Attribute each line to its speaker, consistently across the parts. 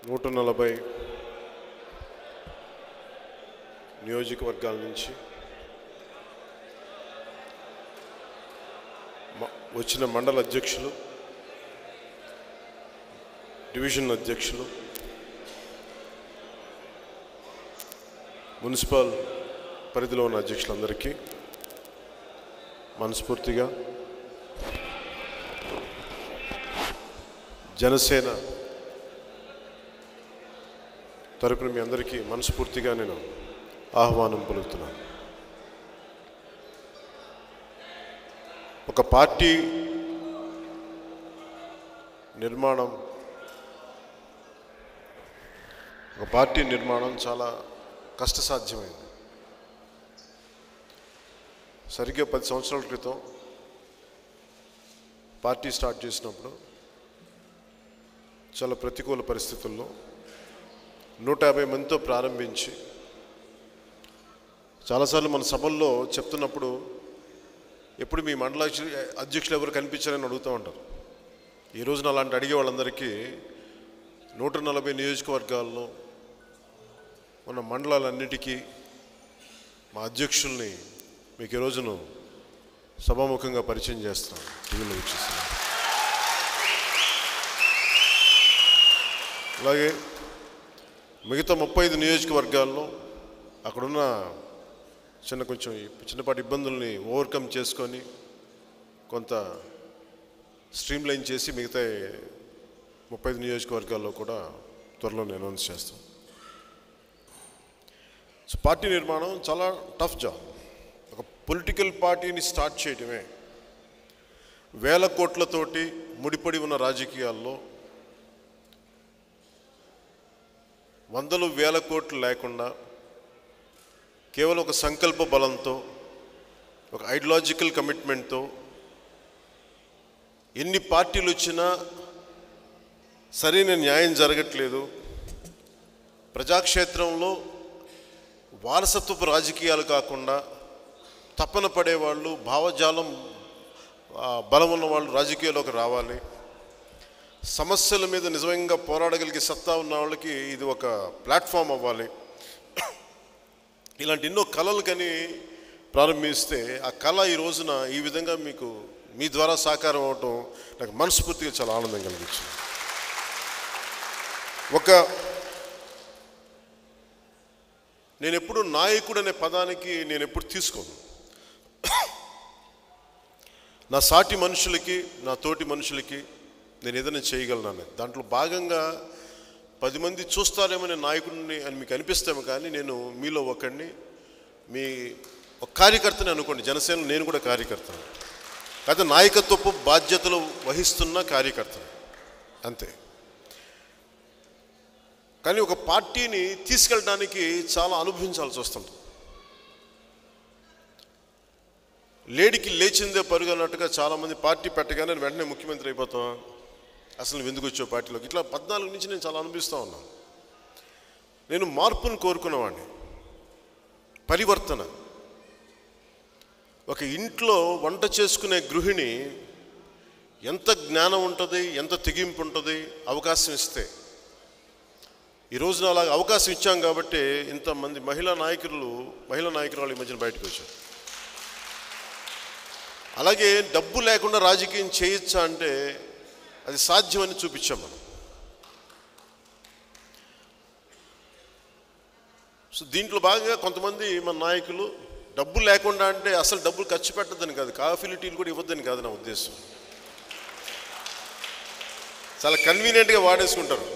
Speaker 1: 140 నియోజకవర్గాల నుంచి వచ్చిన మండల అధ్యక్షులు, డివిజన్ అధ్యక్షులు, మున్సిపల్ పరిధిలో ఉన్న అధ్యక్షులందరికీ మనస్ఫూర్తిగా జనసేన తరపున మీ అందరికీ మనస్ఫూర్తిగా నేను ఆహ్వానం పలుకుతున్నాను. ఒక పార్టీ నిర్మాణం చాలా కష్టసాధ్యమైంది. సరిగ్గా 10 సంవత్సరాల క్రితం పార్టీ స్టార్ట్ చేసినప్పుడు చాలా ప్రతికూల పరిస్థితుల్లో 150 మందితో ప్రారంభించి చాలాసార్లు మన సభల్లో చెప్తున్నప్పుడు ఎప్పుడు మీ మండల అధ్యక్షులు ఎవరు కనిపించారని అడుగుతూ ఉంటారు. ఈ రోజున అలాంటి అడిగే వాళ్ళందరికీ 140 నియోజకవర్గాల్లో మన మండలాలన్నిటికీ మా అధ్యక్షుల్ని మీకు ఈ రోజును సభాముఖంగా పరిచయం చేస్తున్నాను. టీవీలో వీక్షిస్తున్నాను. అలాగే మిగతా 35 నియోజకవర్గాల్లో అక్కడున్న కొంచెం చిన్నపాటి ఇబ్బందుల్ని ఓవర్కమ్ చేసుకొని కొంత స్ట్రీమ్లైన్ చేసి మిగతా 35 నియోజకవర్గాల్లో కూడా త్వరలో అనౌన్స్ చేస్తాం. సో పార్టీ నిర్మాణం చాలా టఫ్ జాబ్. ఒక పొలిటికల్ పార్టీని స్టార్ట్ చేయడమే వేల కోట్లతోటి ముడిపడి ఉన్న రాజకీయాల్లో వందలు వేల కోట్లు లేకుండా కేవలం ఒక సంకల్ప బలంతో, ఒక ఐడియాలజికల్ కమిట్మెంట్తో ఎన్ని పార్టీలు వచ్చినా సరైన న్యాయం జరగట్లేదు, ప్రజాక్షేత్రంలో వారసత్వపు రాజకీయాలు కాకుండా తపన పడేవాళ్ళు, భావజాలం బలం ఉన్న వాళ్ళు రాజకీయాల్లోకి రావాలి, సమస్యల మీద నిజంగా పోరాడగలిగే సత్తా ఉన్న వాళ్ళకి ఇది ఒక ప్లాట్ఫామ్ అవ్వాలి, ఇలాంటి ఎన్నో కళలు కానీ ప్రారంభిస్తే ఆ కళ ఈ రోజున ఈ విధంగా మీకు మీ ద్వారా సాకారం అవటం నాకు మనస్ఫూర్తిగా చాలా ఆనందం కలిగించింది. నేను ఎప్పుడు నాయకుడు అనే పదానికి నేను ఎప్పుడు తీసుకోను. నా సాటి మనుషులకి, నా తోటి మనుషులకి నేను ఏదైనా చేయగలను. దాంట్లో భాగంగా 10 మంది చూస్తారేమో నేను నాయకుడిని అని మీకు అనిపిస్తాము, కానీ నేను మీలో ఒకడిని, మీ ఒక కార్యకర్తని అనుకోండి. జనసేన నేను కూడా కార్యకర్తను, అయితే నాయకత్వపు బాధ్యతలు వహిస్తున్న కార్యకర్తను అంతే. కానీ ఒక పార్టీని తీసుకెళ్ళడానికి చాలా అనుభవించాల్సి వస్తుంది. లేడికి లేచిందే పరుగు అన్నట్టుగా చాలామంది పార్టీ పెట్టగానే వెంటనే ముఖ్యమంత్రి అయిపోతాం, అసలు నువ్వు ఎందుకు వచ్చావు పార్టీలోకి, ఇట్లా 14 నుంచి నేను చాలా అనుభవిస్తూ ఉన్నాను. నేను మార్పును కోరుకున్నవాడిని, పరివర్తన. ఒక ఇంట్లో వంట చేసుకునే గృహిణి ఎంత జ్ఞానం ఉంటుంది, ఎంత తెగింపు ఉంటుంది అవకాశం ఇస్తే. ఈ రోజున అలాగ అవకాశం ఇచ్చాం కాబట్టి ఇంతమంది మహిళా నాయకురాలు ఈ మధ్యన బయటకు వచ్చారు. అలాగే డబ్బు లేకుండా రాజకీయం చేయొచ్చా అంటే అది సాధ్యమని చూపించాం మనం. సో దీంట్లో భాగంగా కొంతమంది మన నాయకులు డబ్బు లేకుండా అంటే అసలు డబ్బులు ఖర్చు పెట్టద్దని కాదు, కాఫీలు టీలు కూడా ఇవ్వద్దని కాదు నా ఉద్దేశం. చాలా కన్వీనియంట్గా వాడేసుకుంటారు.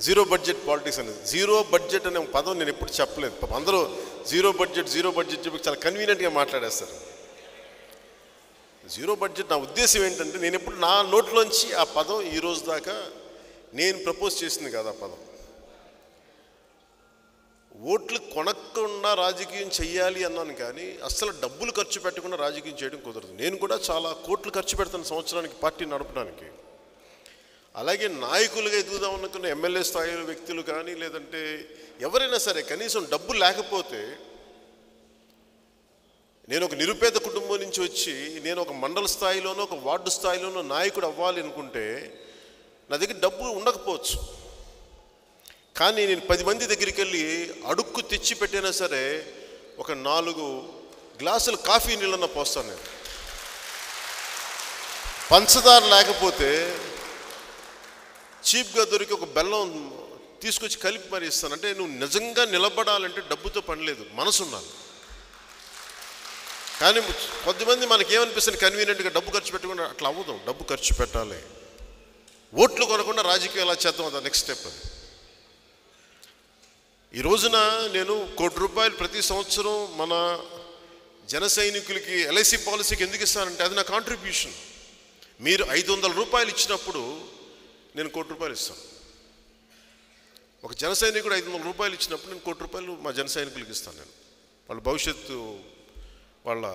Speaker 1: జీరో బడ్జెట్ పాలిటిక్స్ అనేది. జీరో బడ్జెట్ అనే పదం నేను ఎప్పుడు చెప్పలేదు. అందరూ జీరో బడ్జెట్ చెప్పి చాలా కన్వీనియంట్గా మాట్లాడేస్తారు. జీరో బడ్జెట్ నా ఉద్దేశం ఏంటంటే, నేను ఎప్పుడు నా నోట్లోంచి ఆ పదం ఈ రోజు దాకా నేను ప్రపోజ్ చేసింది కాదు. ఆ పదం ఓట్లు కొనకుండా రాజకీయం చెయ్యాలి అన్నాను, కానీ అస్సలు డబ్బులు ఖర్చు పెట్టకుండా రాజకీయం చేయడం కుదరదు. నేను కూడా చాలా కోట్లు ఖర్చు పెడతాను సంవత్సరానికి పార్టీ నడపడానికి. అలాగే నాయకులుగా ఎదుగుదాం అనుకున్న ఎమ్మెల్యే స్థాయిలో వ్యక్తులు కానీ, లేదంటే ఎవరైనా సరే కనీసం డబ్బు లేకపోతే, నేను ఒక నిరుపేద కుటుంబం నుంచి వచ్చి నేను ఒక మండల స్థాయిలోనో ఒక వార్డు స్థాయిలోనో నాయకుడు అవ్వాలి అనుకుంటే నా దగ్గర డబ్బు ఉండకపోవచ్చు. కానీ నేను 10 మంది దగ్గరికి వెళ్ళి అడుక్కు తెచ్చి పెట్టినా సరే ఒక 4 గ్లాసులు కాఫీ నీళ్ళన్న పోస్తాను నేను. పంచదార లేకపోతే చీప్గా దొరికి ఒక బెల్లం తీసుకొచ్చి కలిపి మరి ఇస్తాను. అంటే నువ్వు నిజంగా నిలబడాలంటే డబ్బుతో పని లేదు, మనసు ఉండాలి. కానీ కొద్దిమంది మనకేమనిపిస్తుంది, కన్వీనియంట్గా డబ్బు ఖర్చు పెట్టకుండా అట్లా అవ్వదు. డబ్బు ఖర్చు పెట్టాలి. ఓట్లు కొనకుండా రాజకీయం ఎలా చేద్దాం, అది నెక్స్ట్ స్టెప్. అది ఈ రోజున నేను ₹1 కోటి ప్రతి సంవత్సరం మన జన సైనికులకి ఎల్ఐసి పాలసీకి ఎందుకు ఇస్తానంటే అది నా కాంట్రిబ్యూషన్. మీరు ₹500 ఇచ్చినప్పుడు నేను ₹1 కోటి ఇస్తాను. ఒక జన సైనికుడు ₹500 ఇచ్చినప్పుడు నేను ₹1 కోటి మా జన సైనికులకి ఇస్తాను. నేను వాళ్ళ భవిష్యత్తు, వాళ్ళ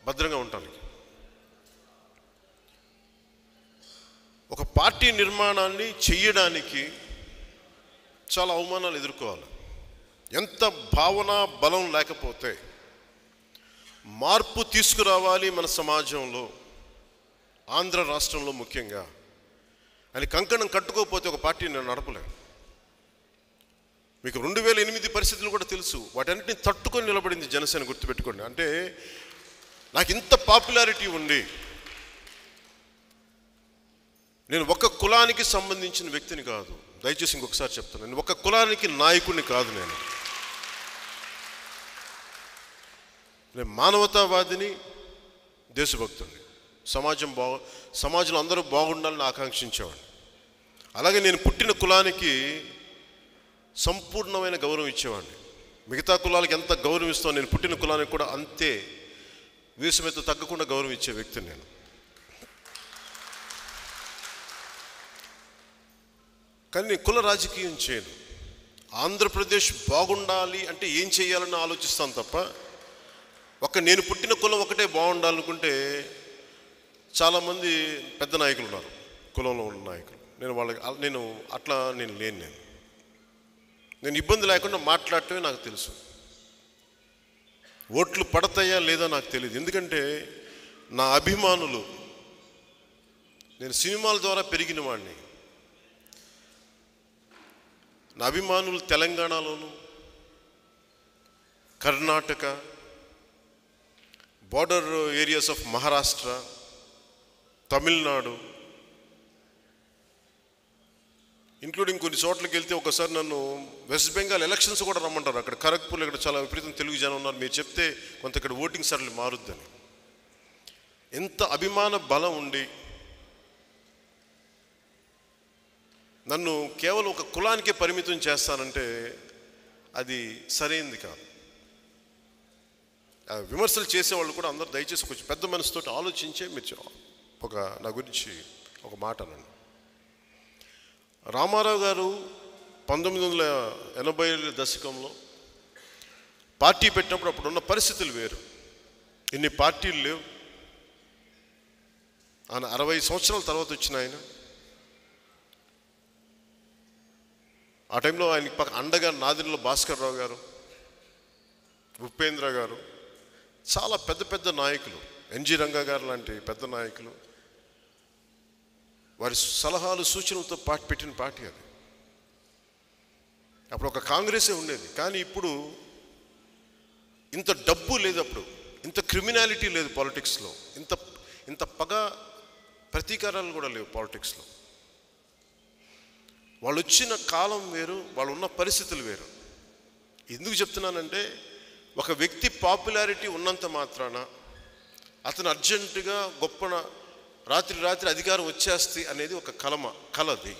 Speaker 1: భద్రంగా ఉండటానికి. ఒక పార్టీ నిర్మాణాన్ని చెయ్యడానికి చాలా అవమానాలు ఎదుర్కోవాలి. ఎంత భావన బలం లేకపోతే మార్పు తీసుకురావాలి మన సమాజంలో, ఆంధ్ర రాష్ట్రంలో ముఖ్యంగా అని కంకణం కట్టుకోకపోతే ఒక పార్టీ నేను నడపలేను. మీకు 2008 పరిస్థితులు కూడా తెలుసు. వాటన్నిటిని తట్టుకొని నిలబడింది జనసేన, గుర్తుపెట్టుకోండి. అంటే నాకు ఇంత పాపులారిటీ ఉంది. నేను ఒక కులానికి సంబంధించిన వ్యక్తిని కాదు, దయచేసి ఇంకొకసారి చెప్తాను. నేను ఒక కులానికి నాయకుడిని కాదు. నేను మానవతావాదిని, దేశభక్తుడిని. సమాజంలో అందరూ బాగుండాలని ఆకాంక్షించేవాడిని. అలాగే నేను పుట్టిన కులానికి సంపూర్ణమైన గౌరవం ఇచ్చేవాడిని. మిగతా కులాలకి ఎంత గౌరవం ఇస్తాను, నేను పుట్టిన కులానికి కూడా అంతే వీసమెత్తు తగ్గకుండా గౌరవం ఇచ్చే వ్యక్తిని నేను. కానీ నేను కుల రాజకీయం చేయను. ఆంధ్రప్రదేశ్ బాగుండాలి అంటే ఏం చేయాలని ఆలోచిస్తాను తప్ప, నేను పుట్టిన కులం ఒకటే బాగుండాలనుకుంటే చాలామంది పెద్ద నాయకులు ఉన్నారు, కులంలో ఉన్న నాయకులు. నేను అట్లా లేను. నేను ఇబ్బంది లేకుండా మాట్లాడటమే నాకు తెలుసు. ఓట్లు పడతాయా లేదా నాకు తెలియదు. ఎందుకంటే నా అభిమానులు, నేను సినిమాల ద్వారా పెరిగిన వాడిని. నా అభిమానులు తెలంగాణలోను, Karnataka, border areas of Maharashtra, Tamil Nadu, including కొన్ని చోట్లకి వెళ్తే ఒకసారి నన్ను వెస్ట్ బెంగాల్ ఎలక్షన్స్ కూడా రమ్మంటారు. అక్కడ ఖరగ్పూర్లో ఇక్కడ చాలా విపరీతం తెలుగు జనం ఉన్నారు, మీరు చెప్తే కొంత ఇక్కడ ఓటింగ్ సరళి మారుద్దని. ఎంత అభిమాన బలం ఉండి నన్ను కేవలం ఒక కులానికే పరిమితం చేస్తానంటే అది సరైనది కాదు. విమర్శలు చేసేవాళ్ళు కూడా అందరూ దయచేసి కొంచెం పెద్ద మనసుతో ఆలోచించే మీరు నా గురించి ఒక మాట అనండి. రామారావు గారు 1980 దశకంలో పార్టీ పెట్టినప్పుడు అప్పుడున్న పరిస్థితులు వేరు. ఇన్ని పార్టీలు లేవు. ఆయన 60 సంవత్సరాల తర్వాత వచ్చిన ఆయన. ఆ టైంలో ఆయనకి అండగా నాదినిలో భాస్కర్ రావు గారు, ఉపేంద్ర గారు, చాలా పెద్ద పెద్ద నాయకులు, ఎన్జి రంగా గారు లాంటి పెద్ద నాయకులు, వారి సలహాలు సూచనలతో పెట్టిన పార్టీ అది. అప్పుడు ఒక కాంగ్రెసే ఉండేది. కానీ ఇప్పుడు ఇంత డబ్బు లేదు, అప్పుడు ఇంత క్రిమినాలిటీ లేదు పాలిటిక్స్లో, ఇంత పగ ప్రతీకారాలు కూడా లేవు పాలిటిక్స్లో. వాళ్ళు వచ్చిన కాలం వేరు, వాళ్ళు ఉన్న పరిస్థితులు వేరు. ఎందుకు చెప్తున్నానంటే, ఒక వ్యక్తి పాపులారిటీ ఉన్నంత మాత్రాన అతను అర్జెంటుగా రాత్రి అధికారం వచ్చేస్తే అనేది ఒక కలది.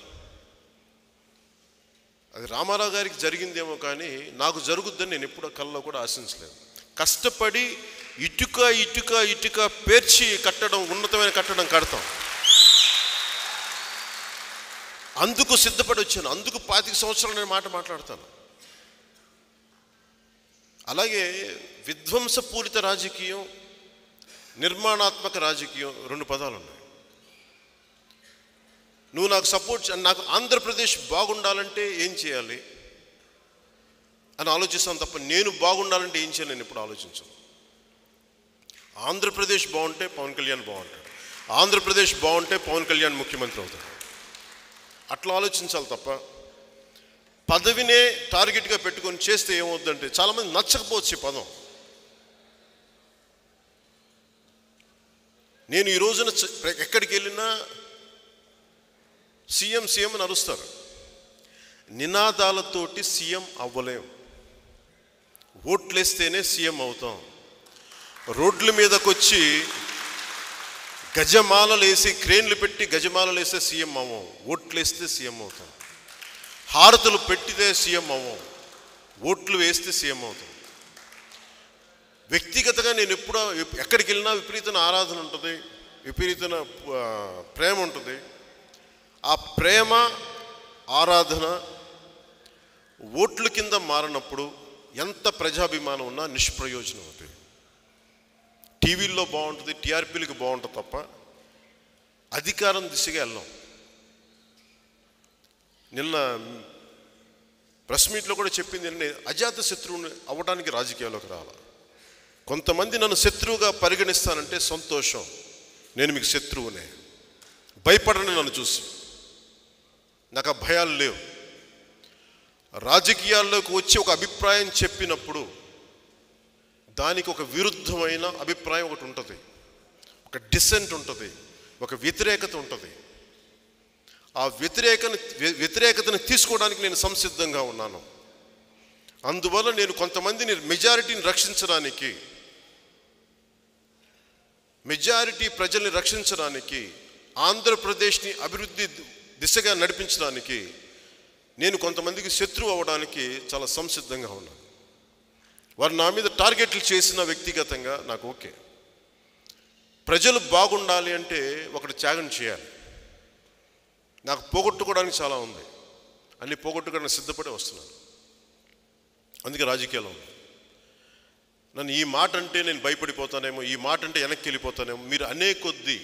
Speaker 1: అది రామారావు గారికి జరిగిందేమో కానీ నాకు జరుగుద్దని నేను ఎప్పుడో కలలో కూడా ఆశించలేదు. కష్టపడి ఇటుక పేర్చి కట్టడం, ఉన్నతమైన కట్టడం కడతాం. అందుకు సిద్ధపడి వచ్చాను. అందుకు 25 సంవత్సరాలు నేను మాట్లాడతాను. అలాగే విధ్వంసపూరిత రాజకీయం, నిర్మాణాత్మక రాజకీయం, 2 పదాలు ఉన్నాయి. నువ్వు నాకు ఆంధ్రప్రదేశ్ బాగుండాలంటే ఏం చేయాలి అని ఆలోచిస్తాను తప్ప నేను బాగుండాలంటే ఏం చేయాలి నేను ఎప్పుడు ఆలోచించను. ఆంధ్రప్రదేశ్ బాగుంటే పవన్ కళ్యాణ్ బాగుంటాడు, ఆంధ్రప్రదేశ్ బాగుంటే పవన్ కళ్యాణ్ ముఖ్యమంత్రి అవుతాడు. అట్లా ఆలోచించాలి తప్ప పదవినే టార్గెట్గా పెట్టుకొని చేస్తే ఏమవుద్దంటే చాలామంది నచ్చకపోవచ్చు ఈ పదం. నేను ఈ రోజున ఎక్కడికి వెళ్ళినా సీఎం సీఎం అని అరుస్తారు. నినాదాలతోటి సీఎం అవ్వలేం. ఓట్లేస్తేనే సీఎం అవుతాం. రోడ్ల మీదకి వచ్చి గజమాలలు వేసి క్రేన్లు పెట్టి గజమాలలు వేస్తే సీఎం అవ్వం. ఓట్లేస్తే సీఎం అవుతాం. హారతులు పెట్టితే సీఎం అవ్వం. ఓట్లు వేస్తే సీఎం అవుతాం. వ్యక్తిగతంగా నేను ఎప్పుడో ఎక్కడికి వెళ్ళినా విపరీతమైన ఆరాధన ఉంటుంది, విపరీతమైన ప్రేమ ఉంటుంది. ఆ ప్రేమ ఆరాధన ఓట్ల కింద మారినప్పుడు ఎంత ప్రజాభిమానం ఉన్నా నిష్ప్రయోజనం అవుతుంది. టీవీల్లో బాగుంటుంది, టీఆర్పీలకు బాగుంటుంది తప్ప అధికారం దిశగా వెళ్ళాం. నిన్న ప్రెస్ మీట్లో కూడా చెప్పింది ఏంటంటే అజాత శత్రువుని అవ్వడానికి రాజకీయాల్లోకి రావాలి. కొంతమంది నన్ను శత్రువుగా పరిగణిస్తానంటే సంతోషం, నేను మీకు శత్రువునే. భయపడని నన్ను చూసి, నాకు ఆ భయాలు లేవు. రాజకీయాల్లోకి వచ్చి ఒక అభిప్రాయం చెప్పినప్పుడు దానికి ఒక విరుద్ధమైన అభిప్రాయం ఒకటి ఉంటుంది, ఒక డిసెంట్ ఉంటుంది, ఒక వ్యతిరేకత ఉంటుంది. ఆ వ్యతిరేకతను తీసుకోవడానికి నేను సంసిద్ధంగా ఉన్నాను. అందువల్ల నేను కొంతమందిని మెజారిటీని రక్షించడానికి, మెజారిటీ ప్రజల్ని రక్షించడానికి, ఆంధ్రప్రదేశ్ని అభివృద్ధి దిశగా నడిపించడానికి నేను కొంతమందికి శత్రువు అవ్వడానికి చాలా సంసిద్ధంగా ఉన్నాను. వారు నా మీద టార్గెట్లు చేసిన వ్యక్తిగతంగా నాకు ఓకే. ప్రజలు బాగుండాలి అంటే ఒకటి త్యాగం చేయాలి. నాకు పోగొట్టుకోవడానికి చాలా ఉంది, అన్ని పోగొట్టుకోవడానికి సిద్ధపడే వస్తున్నాను. అందుకే రాజకీయాల్లో ఉంది. నన్ను ఈ మాట అంటే నేను భయపడిపోతానేమో, ఈ మాట అంటే వెనక్కి వెళ్ళిపోతానేమో, మీరు అనే కొద్దీ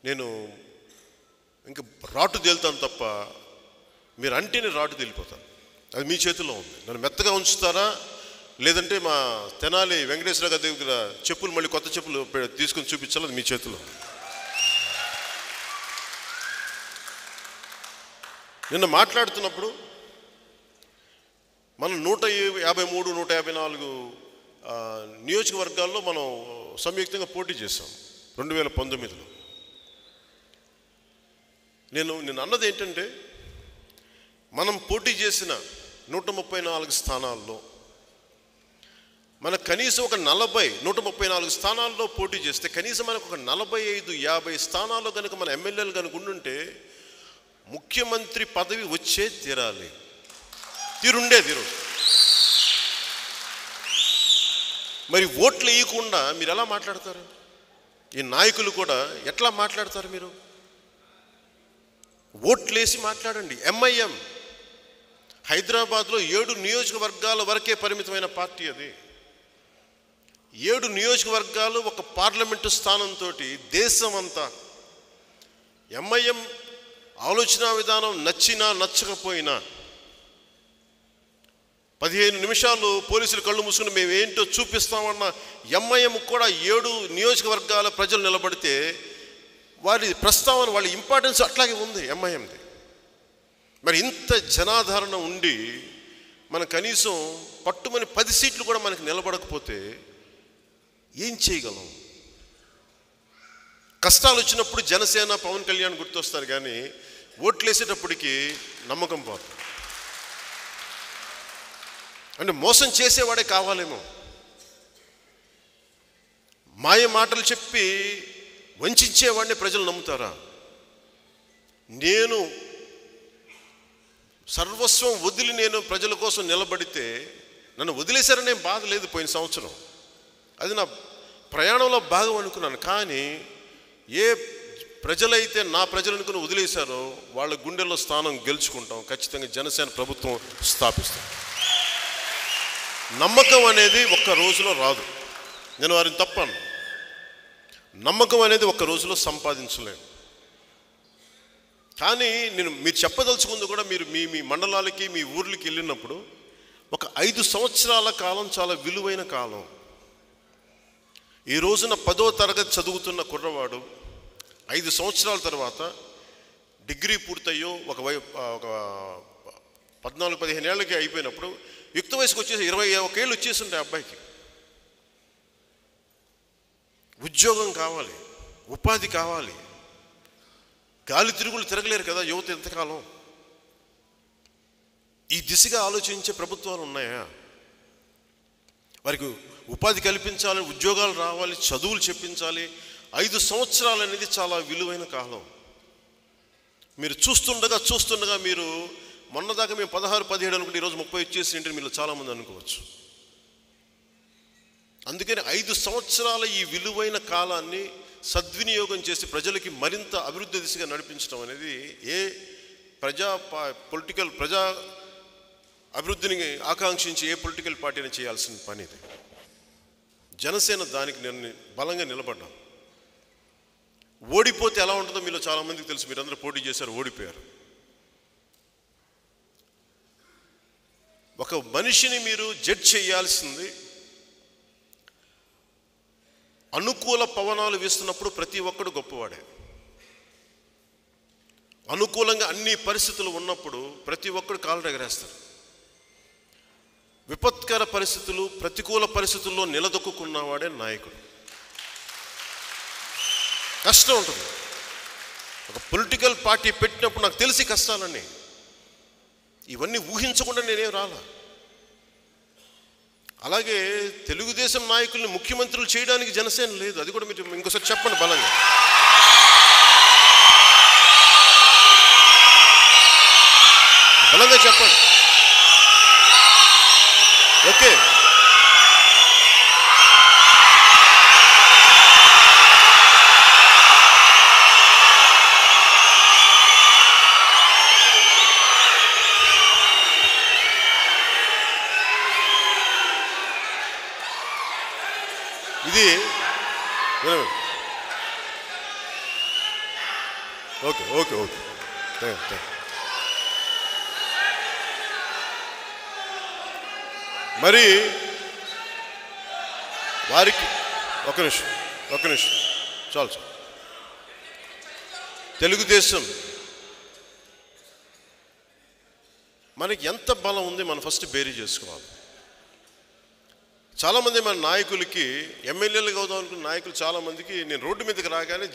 Speaker 1: నేను ఇంకా రాటు తేలుతాను తప్ప మీరు అంటేనే రాటు తేలిపోతాను. అది మీ చేతుల్లో ఉంది. నన్ను మెత్తగా ఉంచుతారా, లేదంటే మా తెనాలి వెంకటేశ్వర గారి దగ్గర చెప్పులు మళ్ళీ కొత్త చెప్పులు తీసుకొని చూపించాలి, అది మీ చేతిలో. నిన్న మాట్లాడుతున్నప్పుడు మనం 153, 154 నియోజకవర్గాల్లో మనం సంయుక్తంగా పోటీ చేశాం 2019లో. నేను అన్నది ఏంటంటే, మనం పోటీ చేసిన 134 స్థానాల్లో మనకు కనీసం ఒక 134 స్థానాల్లో పోటీ చేస్తే కనీసం మనకు ఒక 45-50 స్థానాల్లో కనుక మన ఎమ్మెల్యేలు కనుక ఉండుంటే ముఖ్యమంత్రి పదవి వచ్చే తీరుండేది ఈరోజు. మరి ఓట్లు వేయకుండా మీరు ఎలా మాట్లాడతారు? ఈ నాయకులు కూడా ఎట్లా మాట్లాడతారు? మీరు ఓట్లేసి మాట్లాడండి. ఎంఐఎం హైదరాబాద్లో 7 నియోజకవర్గాల వరకే పరిమితమైన పార్టీ. అది 7 నియోజకవర్గాలు, ఒక పార్లమెంటు స్థానంతో దేశం అంతా. ఎంఐఎం ఆలోచన విధానం నచ్చినా నచ్చకపోయినా 15 నిమిషాలు పోలీసులు కళ్ళు మూసుకుని మేము ఏంటో చూపిస్తామన్న ఎంఐఎం కూడా 7 నియోజకవర్గాల ప్రజలు నిలబడితే వారి ప్రస్తావన, వాళ్ళ ఇంపార్టెన్స్ అట్లాగే ఉంది ఎంఐఎంది. మరి ఇంత జనాదరణ ఉండి మనం కనీసం పట్టుమని 10 సీట్లు కూడా మనకి నిలబడకపోతే ఏం చేయగలం? కష్టాలు వచ్చినప్పుడు జనసేన, పవన్ కళ్యాణ్ గుర్తొస్తారు, కానీ ఓట్లేసేటప్పటికి నమ్మకం పోతుంది. అంటే మోసం చేసేవాడే కావాలేమో, మాయ మాటలు చెప్పి వంచేవాడిని ప్రజలు నమ్ముతారా? నేను సర్వస్వం వదిలి నేను ప్రజల కోసం నిలబడితే నన్ను వదిలేశారనే బాధ లేదు పోయిన సంవత్సరం. అది నా ప్రయాణంలో భాగం అనుకున్నాను. కానీ ఏ ప్రజలైతే నా ప్రజలు అనుకుని వదిలేశారో వాళ్ళ గుండెల్లో స్థానం గెలుచుకుంటాం. ఖచ్చితంగా జనసేన ప్రభుత్వం స్థాపిస్తాం. నమ్మకం అనేది ఒక్క రోజులో రాదు. నేను వారిని తప్పను. నమ్మకం అనేది ఒక్క రోజులో సంపాదించలేను. కానీ మీరు చెప్పదలుచుకుంది కూడా, మీరు మీ మండలాలకి, మీ ఊర్లకి వెళ్ళినప్పుడు ఒక 5 సంవత్సరాల కాలం చాలా విలువైన కాలం. ఈ రోజున 10వ తరగతి చదువుతున్న కుర్రవాడు 5 సంవత్సరాల తర్వాత డిగ్రీ పూర్తయ్యో, ఒక 14-15 ఏళ్ళకి అయిపోయినప్పుడు యుక్త వయసుకు వచ్చేసి 21 ఏళ్ళు వచ్చేసిండే అబ్బాయికి. ఉద్యోగం కావాలి, ఉపాధి కావాలి. గాలి తిరుగులు తిరగలేరు కదా యువత ఎంతకాలం. ఈ దిశగా ఆలోచించే ప్రభుత్వాలు ఉన్నాయా? వారికి ఉపాధి కల్పించాలి, ఉద్యోగాలు రావాలి, చదువులు చెప్పించాలి. 5 సంవత్సరాలు అనేది చాలా విలువైన కాలం. మీరు చూస్తుండగా మీరు మొన్నదాకా మేము 16-17 అనుకుంటే ఈరోజు 30 వచ్చేసి ఏంటంటే మీరు చాలామంది అనుకోవచ్చు. అందుకని 5 సంవత్సరాల ఈ విలువైన కాలాన్ని సద్వినియోగం చేసి ప్రజలకి మరింత అభివృద్ధి దిశగా నడిపించడం అనేది ఏ ప్రజా అభివృద్ధిని ఆకాంక్షించి ఏ పొలిటికల్ పార్టీని చేయాల్సిన పని ఇది. జనసేన దానికి బలంగా నిలబడ్డాం. ఓడిపోతే ఎలా ఉంటుందో మీలో చాలామందికి తెలుసు. మీరందరూ పోటీ చేశారు, ఓడిపోయారు. ఒక మనిషిని మీరు జడ్జ్ చేయాల్సింది అనుకూల పవనాలు వీస్తున్నప్పుడు ప్రతి ఒక్కడు గొప్పవాడే. అనుకూలంగా అన్ని పరిస్థితులు ఉన్నప్పుడు ప్రతి ఒక్కడు కాళ్ళు ఎగరేస్తారు. విపత్కర పరిస్థితులు, ప్రతికూల పరిస్థితుల్లో నిలదొక్కున్నవాడే నాయకుడు. కష్టం ఉంటుంది. ఒక పొలిటికల్ పార్టీ పెట్టినప్పుడు నాకు తెలిసి కష్టాలన్నీ ఇవన్నీ ఊహించకుండా నేనేం రాలా. అలాగే తెలుగుదేశం నాయకుల్ని ముఖ్యమంత్రులు చేయడానికి జనసేన లేదు. అది కూడా మీరు ఇంకోసారి చెప్పండి బలంగా. బలంగా చెప్పండి. ఓకే, ఇది ఓకే ఓకే ఓకే మరి వారికి ఒక నిమిషం చాలు. తెలుగుదేశం మనకి ఎంత బలం ఉంది మనం ఫస్ట్ బేరీ చేసుకోవాలి. చాలామంది మన నాయకులకి ఎమ్మెల్యేలుగా అవుదాం అనుకున్న నాయకులు చాలామందికి నేను రోడ్డు మీదకి రాగానే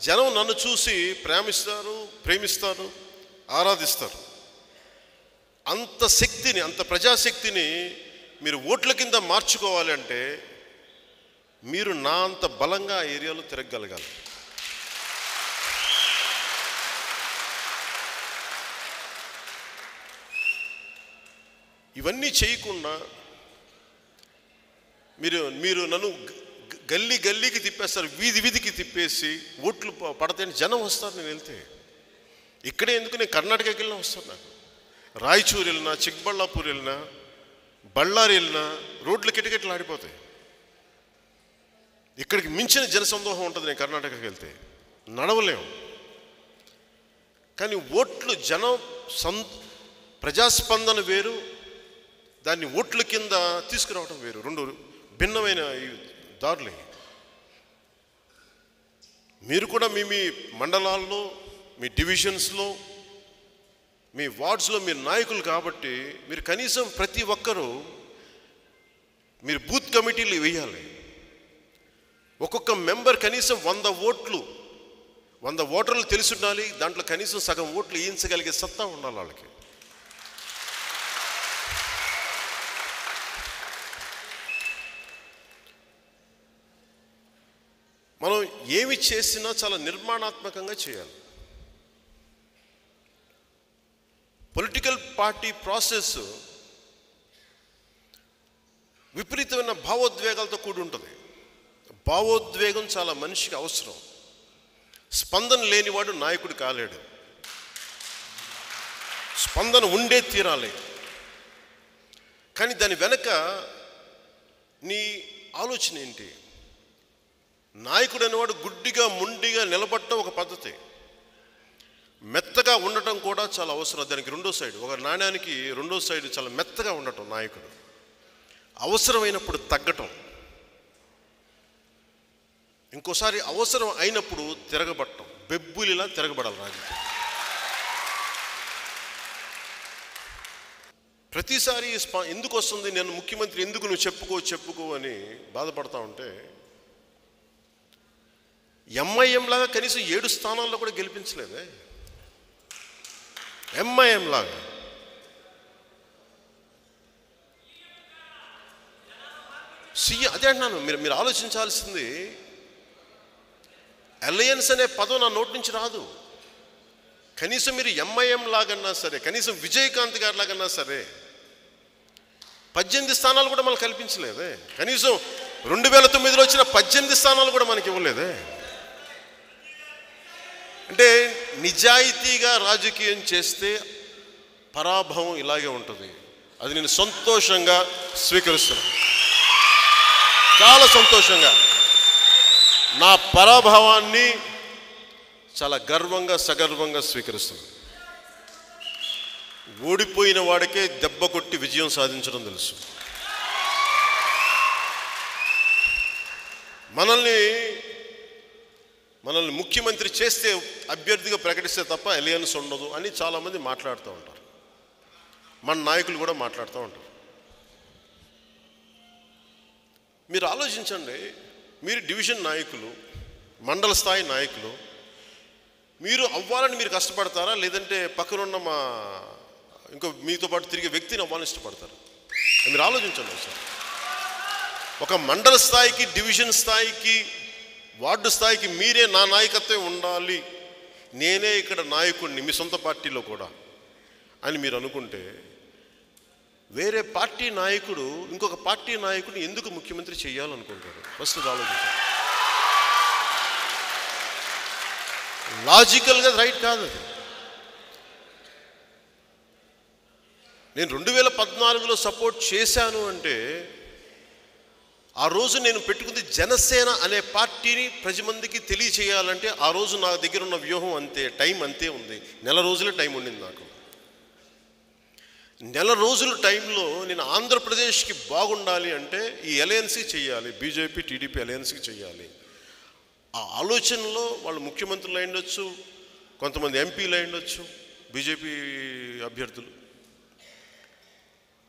Speaker 1: జనం నన్ను చూసి ప్రేమిస్తారు, ఆరాధిస్తారు. అంత శక్తిని, అంత ప్రజాశక్తిని మీరు ఓట్ల కింద మార్చుకోవాలి అంటే మీరు నా అంత బలంగా ఆ ఏరియాలో తిరగగలగాలి. ఇవన్నీ చేయకుండా మీరు నన్ను గల్లీకి తిప్పేస్తారు, వీధికి తిప్పేసి ఓట్లు పడతాయని జనం వస్తారు. నేను వెళ్తే ఇక్కడే ఎందుకు, నేను కర్ణాటకకి వెళ్ళినా వస్తాను. నాకు రాయచూరు వెళ్ళినా, చిక్బళ్ళాపూర్ వెళ్ళినా, బళ్ళారి వెళ్ళినా రోడ్లు కిటకిటలు ఆడిపోతాయి. ఇక్కడికి మించిన జనసందోహం ఉంటుంది. నేను కర్ణాటకకి వెళ్తే నడవలేము. కానీ ఓట్లు ప్రజాస్పందన వేరు, దాన్ని ఓట్ల కింద తీసుకురావడం వేరు. రెండు భిన్నమైన దారులే. మీరు కూడా మీ మండలాల్లో, మీ డివిజన్స్లో, మీ వార్డ్స్లో మీరు నాయకులు కాబట్టి మీరు కనీసం ప్రతి ఒక్కరూ మీరు బూత్ కమిటీలు వేయాలి. ఒక్కొక్క మెంబర్ కనీసం 100 ఓటర్లు తెలిసి ఉండాలి. దాంట్లో కనీసం సగం ఓట్లు వేయించగలిగే సత్తా ఉండాలి వాళ్ళకి. మనం ఏమి చేసినా చాలా నిర్మాణాత్మకంగా చేయాలి. పొలిటికల్ పార్టీ ప్రాసెస్ విపరీతమైన భావోద్వేగాలతో కూడి ఉంటుంది. భావోద్వేగం చాలా మనిషికి అవసరం. స్పందన లేనివాడు నాయకుడు కాలేడు. స్పందన ఉండే తీరాలి. కానీ దాని వెనక నీ ఆలోచన ఏంటి? నాయకుడు అనేవాడు గుడ్డిగా ముండిగా నిలబడటం ఒక పద్ధతి. మెత్తగా ఉండటం కూడా చాలా అవసరం. దానికి రెండో సైడ్, ఒక నాణ్యానికి రెండో సైడ్ చాలా మెత్తగా ఉండటం. నాయకుడు అవసరమైనప్పుడు తగ్గటం, ఇంకోసారి అవసరం అయినప్పుడు తిరగబడటం. బెబ్బులిలా తిరగబడాలి రాజకీయం. ప్రతిసారి ఎందుకు వస్తుంది, నేను ముఖ్యమంత్రి ఎందుకు నువ్వు చెప్పుకో అని బాధపడతా ఉంటే, ఎంఐఎం లాగా కనీసం 7 స్థానాల్లో కూడా గెలిపించలేదే. ఎంఐఎం లాగా అదే అంటున్నాను. మీరు ఆలోచించాల్సింది, అలయన్స్ అనే పదం నా నోటి నుంచి రాదు. కనీసం మీరు ఎంఐఎం లాగన్నా సరే, కనీసం విజయకాంత్ గారి లాగన్నా సరే 18 స్థానాలు కూడా మనకు కల్పించలేదే. కనీసం 2009లో వచ్చిన 18 స్థానాలు కూడా మనకి ఇవ్వలేదే. అంటే నిజాయితీగా రాజకీయం చేస్తే పరాభవం ఇలాగే ఉంటుంది. అది నేను సంతోషంగా స్వీకరిస్తున్నాను, చాలా సంతోషంగా. నా పరాభవాన్ని చాలా గర్వంగా సగర్వంగా స్వీకరిస్తున్నాను. ఓడిపోయిన వాడికే దెబ్బ కొట్టి విజయం సాధించడం తెలుసు. మనల్ని ముఖ్యమంత్రి చేస్తే, అభ్యర్థిగా ప్రకటిస్తే తప్ప అలయన్స్ ఉండదు అని చాలామంది మాట్లాడుతూ ఉంటారు. మన నాయకులు కూడా మాట్లాడుతూ ఉంటారు. మీరు ఆలోచించండి, మీరు డివిజన్ నాయకులు, మండల స్థాయి నాయకులు, మీరు అవ్వాలని మీరు కష్టపడతారా, లేదంటే పక్కనున్న ఇంకో మీతో పాటు తిరిగే వ్యక్తిని అవ్వాలని ఇష్టపడతారు? మీరు ఆలోచించండి సార్. ఒక మండల స్థాయికి, డివిజన్ స్థాయికి, వార్డు స్థాయికి మీరే నా నాయకత్వం ఉండాలి, నేనే ఇక్కడ నాయకుడిని మీ సొంత పార్టీలో కూడా అని మీరు అనుకుంటే, వేరే పార్టీ నాయకుడు ఇంకొక పార్టీ నాయకుడిని ఎందుకు ముఖ్యమంత్రి చేయాలనుకుంటారు? ఫస్ట్ ఆలోచించారు. లాజికల్గా రైట్ కాదు అది. నేను 2014లో సపోర్ట్ చేశాను అంటే, ఆ రోజు నేను పెట్టుకుంది జనసేన అనే పార్టీని 10 మందికి తెలియచేయాలంటే, ఆ రోజు నా దగ్గర ఉన్న వ్యూహం అంతే, టైం అంతే ఉంది. 1 నెల రోజులే టైం ఉండింది నాకు. 1 నెల రోజుల టైంలో నేను ఆంధ్రప్రదేశ్కి బాగుండాలి అంటే ఈ అలయన్స్కి చేయాలి, బీజేపీ టీడీపీ అలయన్స్కి చేయాలి. ఆ ఆలోచనలో వాళ్ళు ముఖ్యమంత్రులు అయి ఉండొచ్చు, కొంతమంది ఎంపీలు అయి ఉండొచ్చు, బీజేపీ అభ్యర్థులు.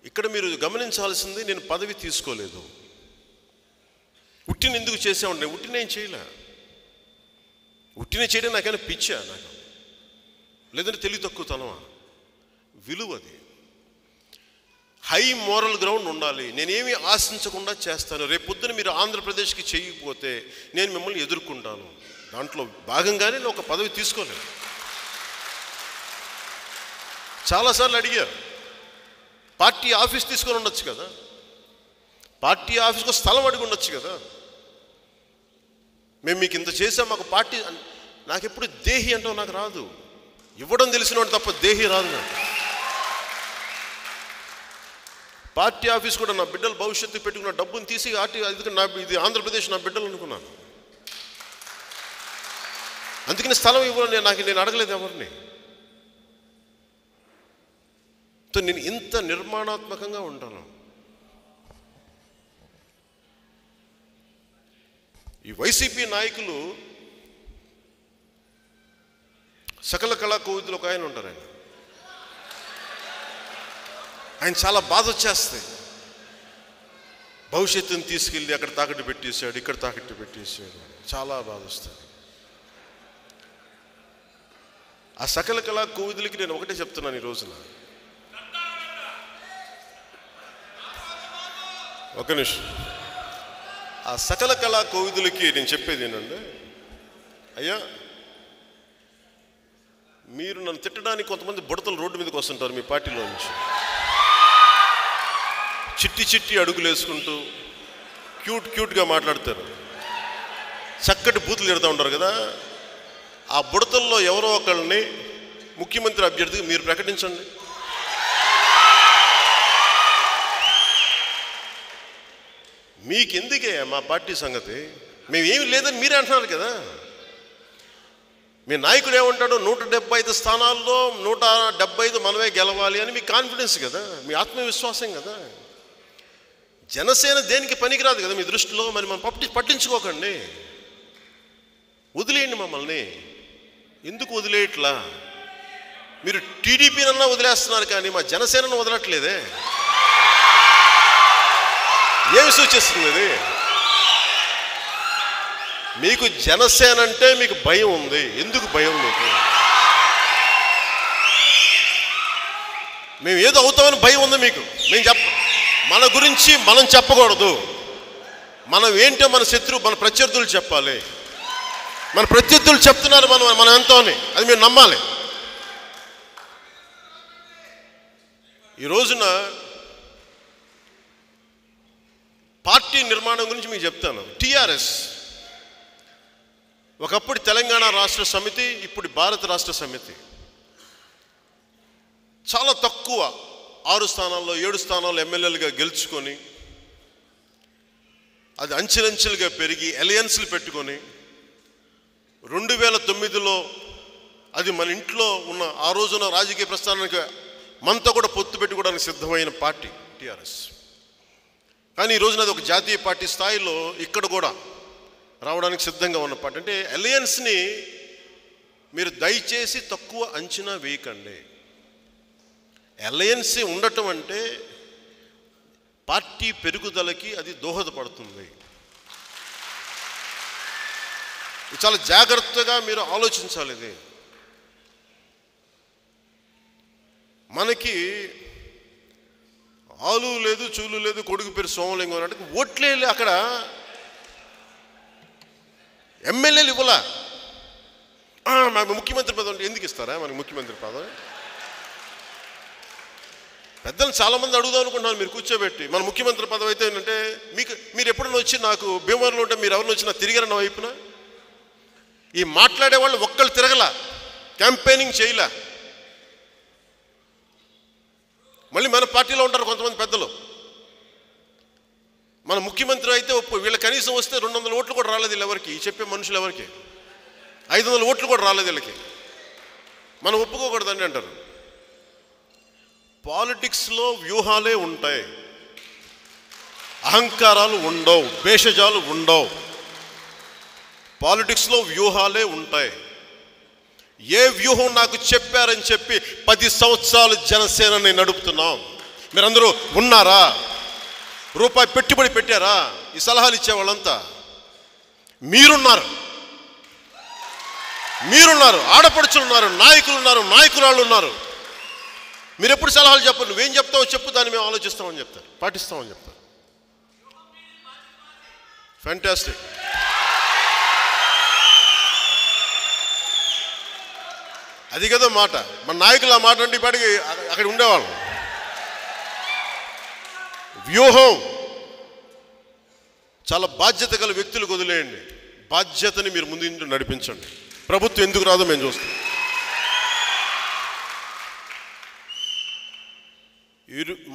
Speaker 1: ఇక్కడ మీరు గమనించాల్సింది, నేను పదవి తీసుకోలేదు, ఉట్టిని ఎందుకు చేసామంటే, ఉట్టిని నేను చేయలే. ఉట్టిని చేయడం నాకైనా పిచ్చా, నాకు లేదంటే తెలివి తక్కువతనమా? విలువది, హై మోరల్ గ్రౌండ్ ఉండాలి. నేనేమి ఆశించకుండా చేస్తాను. రేపు పొద్దున మీరు ఆంధ్రప్రదేశ్కి చేయకపోతే నేను మిమ్మల్ని ఎదుర్కొంటాను. దాంట్లో భాగంగానే నేను ఒక పదవి తీసుకోలేదు. చాలాసార్లు అడిగారు, పార్టీ ఆఫీస్ తీసుకొని ఉండొచ్చు కదా, పార్టీ ఆఫీస్కి స్థలం అడిగి ఉండొచ్చు కదా, మేము మీకు ఇంత చేసాం, మాకు పార్టీ. నాకు ఎప్పుడు దేహి అంటాం నాకు రాదు, ఇవ్వడం తెలిసినవాడు తప్ప దేహి రాదు నాకు. పార్టీ ఆఫీస్ కూడా నా బిడ్డల భవిష్యత్తు పెట్టుకున్న డబ్బును తీసి ఇది ఆంధ్రప్రదేశ్ నా బిడ్డలు అనుకున్నాను. అందుకని స్థలం ఇవ్వాలని నేను అడగలేదు ఎవరిని. నేను ఇంత నిర్మాణాత్మకంగా ఉంటాను. ఈ వైసీపీ నాయకులు సకల కళా కోవిదులు ఒక ఆయన ఉంటారు. ఆయన చాలా బాధ వచ్చేస్తాయి. భవిష్యత్తుని తీసుకెళ్ళి అక్కడ తాకట్టు పెట్టేశాడు, ఇక్కడ తాకట్టు పెట్టేశాడు, చాలా బాధ వస్తుంది. ఆ సకల కళా కోవిదులకి నేను ఒకటే చెప్తున్నాను ఈ రోజున, ఒక నిమిషం. ఆ సకల కళా కోవిదులకి నేను చెప్పేది ఏంటంటే, అయ్యా మీరు నన్ను తిట్టడానికి కొంతమంది బుడతలు రోడ్డు మీదకి వస్తుంటారు మీ పార్టీలో నుంచి, చిట్టి చిట్టి అడుగులు వేసుకుంటూ క్యూట్గా మాట్లాడతారు, చక్కటి బూతులు తిడుతూ ఉంటారు కదా. ఆ బుడతల్లో ఎవరో ఒకళ్ళని ముఖ్యమంత్రి అభ్యర్థిగా మీరు ప్రకటించండి. మీకెందుకే మా పార్టీ సంగతి? మేమేమి లేదని మీరే అంటున్నారు కదా. మీ నాయకుడు ఏమంటాడు, 175 స్థానాల్లో 175 మనమే గెలవాలి అని మీ కాన్ఫిడెన్స్ కదా, మీ ఆత్మవిశ్వాసం కదా. జనసేన దేనికి పనికిరాదు కదా మీ దృష్టిలో. మరి మనం పట్టించుకోకండి, వదిలేయండి మమ్మల్ని. ఎందుకు వదిలేయట్లా? మీరు టీడీపీనన్నా వదిలేస్తున్నారు కానీ మా జనసేనను వదలట్లేదే. ఏమి సూచిస్తుంది ఇది? మీకు జనసేన అంటే మీకు భయం ఉంది. ఎందుకు భయం మీకు? మేము ఏదో అవుతామని భయం ఉంది మీకు. మన గురించి మనం చెప్పకూడదు. మనం ఏంటో మన శత్రువు, మన ప్రత్యర్థులు చెప్పాలి. మన ప్రత్యర్థులు చెప్తున్నారు మనం ఎంతో అని, అది మీరు నమ్మాలి. ఈ రోజున పార్టీ నిర్మాణం గురించి మీకు చెప్తాను. టిఆర్ఎస్ ఒకప్పుడు తెలంగాణ రాష్ట్ర సమితి, ఇప్పుడు భారత రాష్ట్ర సమితి. చాలా తక్కువ 6 స్థానాల్లో 7 స్థానాల్లో ఎమ్మెల్యేలుగా గెలుచుకొని, అది అంచెలంచెలుగా పెరిగి అలయన్స్లు పెట్టుకొని 2009లో అది మన ఇంట్లో ఉన్న ఆ రోజున రాజకీయ ప్రస్థానానికి మనతో కూడా పొత్తు పెట్టుకోవడానికి సిద్ధమైన పార్టీ టిఆర్ఎస్. కానీ ఈ రోజున అది ఒక జాతీయ పార్టీ స్థాయిలో ఇక్కడ కూడా రావడానికి సిద్ధంగా ఉన్న పార్టీ. అంటే అలయన్స్ని మీరు దయచేసి తక్కువ అంచనా వేయకండి. అలయన్స్ ఉండటం అంటే పార్టీ పెరుగుదలకి అది దోహదపడుతుంది. చాలా జాగ్రత్తగా మీరు ఆలోచించాలి. ఇది మనకి ఆలు లేదు, చూలు లేదు, కొడుకు పేరు సోమలింగం అన్నట్టు ఓట్లే అక్కడ ఎమ్మెల్యేలు ఇవ్వలా. మనకు ముఖ్యమంత్రి పదవి ఎందుకు ఇస్తారా? మనకు ముఖ్యమంత్రి పదవి పెద్దలు చాలామంది అడుగుదాం అనుకుంటున్నాను. మీరు కూర్చోబెట్టి మన ముఖ్యమంత్రి పదవి అయితే ఏంటంటే మీరు ఎప్పుడైనా వచ్చి నాకు భీమవరంలో ఉంటే మీరు ఎవరిని వచ్చినా తిరిగారన్న వైపున ఈ మాట్లాడే వాళ్ళు ఒక్కళ్ళు తిరగలా, క్యాంపెయినింగ్ చేయలే. మళ్ళీ మన పార్టీలో ఉంటారు కొంతమంది పెద్దలు. మన ముఖ్యమంత్రి అయితే వీళ్ళ కనీసం వస్తే 200 ఓట్లు కూడా రాలేదు. వీళ్ళు ఎవరికి చెప్పే మనుషులు ఎవరికి 500 ఓట్లు కూడా రాలేదు వీళ్ళకి. మనం ఒప్పుకోకూడదని అంటారు. పాలిటిక్స్లో వ్యూహాలే ఉంటాయి, అహంకారాలు ఉండవు, భేషజాలు ఉండవు. పాలిటిక్స్లో వ్యూహాలే ఉంటాయి. ఏ వ్యూహం నాకు చెప్పారని చెప్పి 10 సంవత్సరాలు జనసేనని నడుపుతున్నాం. మీరందరూ ఉన్నారా? రూపాయి పెట్టుబడి పెట్టారా? ఈ సలహాలు ఇచ్చే వాళ్ళంతా మీరున్నారు. ఆడపడుచులు ఉన్నారు, నాయకులు ఉన్నారు, నాయకురాళ్ళు ఉన్నారు. మీరు ఎప్పుడు సలహాలు చెప్పరు. నువ్వేం చెప్తావో చెప్పు, దాన్ని మేము ఆలోచిస్తామని చెప్తారు, పాటిస్తామని చెప్తారు. ఫ్యాంటాస్టిక్. అది కదా మాట. మన నాయకులు ఆ మాట అంటే ఇప్పటికి అక్కడ ఉండేవాళ్ళం. వ్యూహం చాలా బాధ్యత గల వ్యక్తులకు వదిలేయండి. బాధ్యతని మీరు ముందు నడిపించండి. ప్రభుత్వం ఎందుకు రాదో మేము చూస్తాం.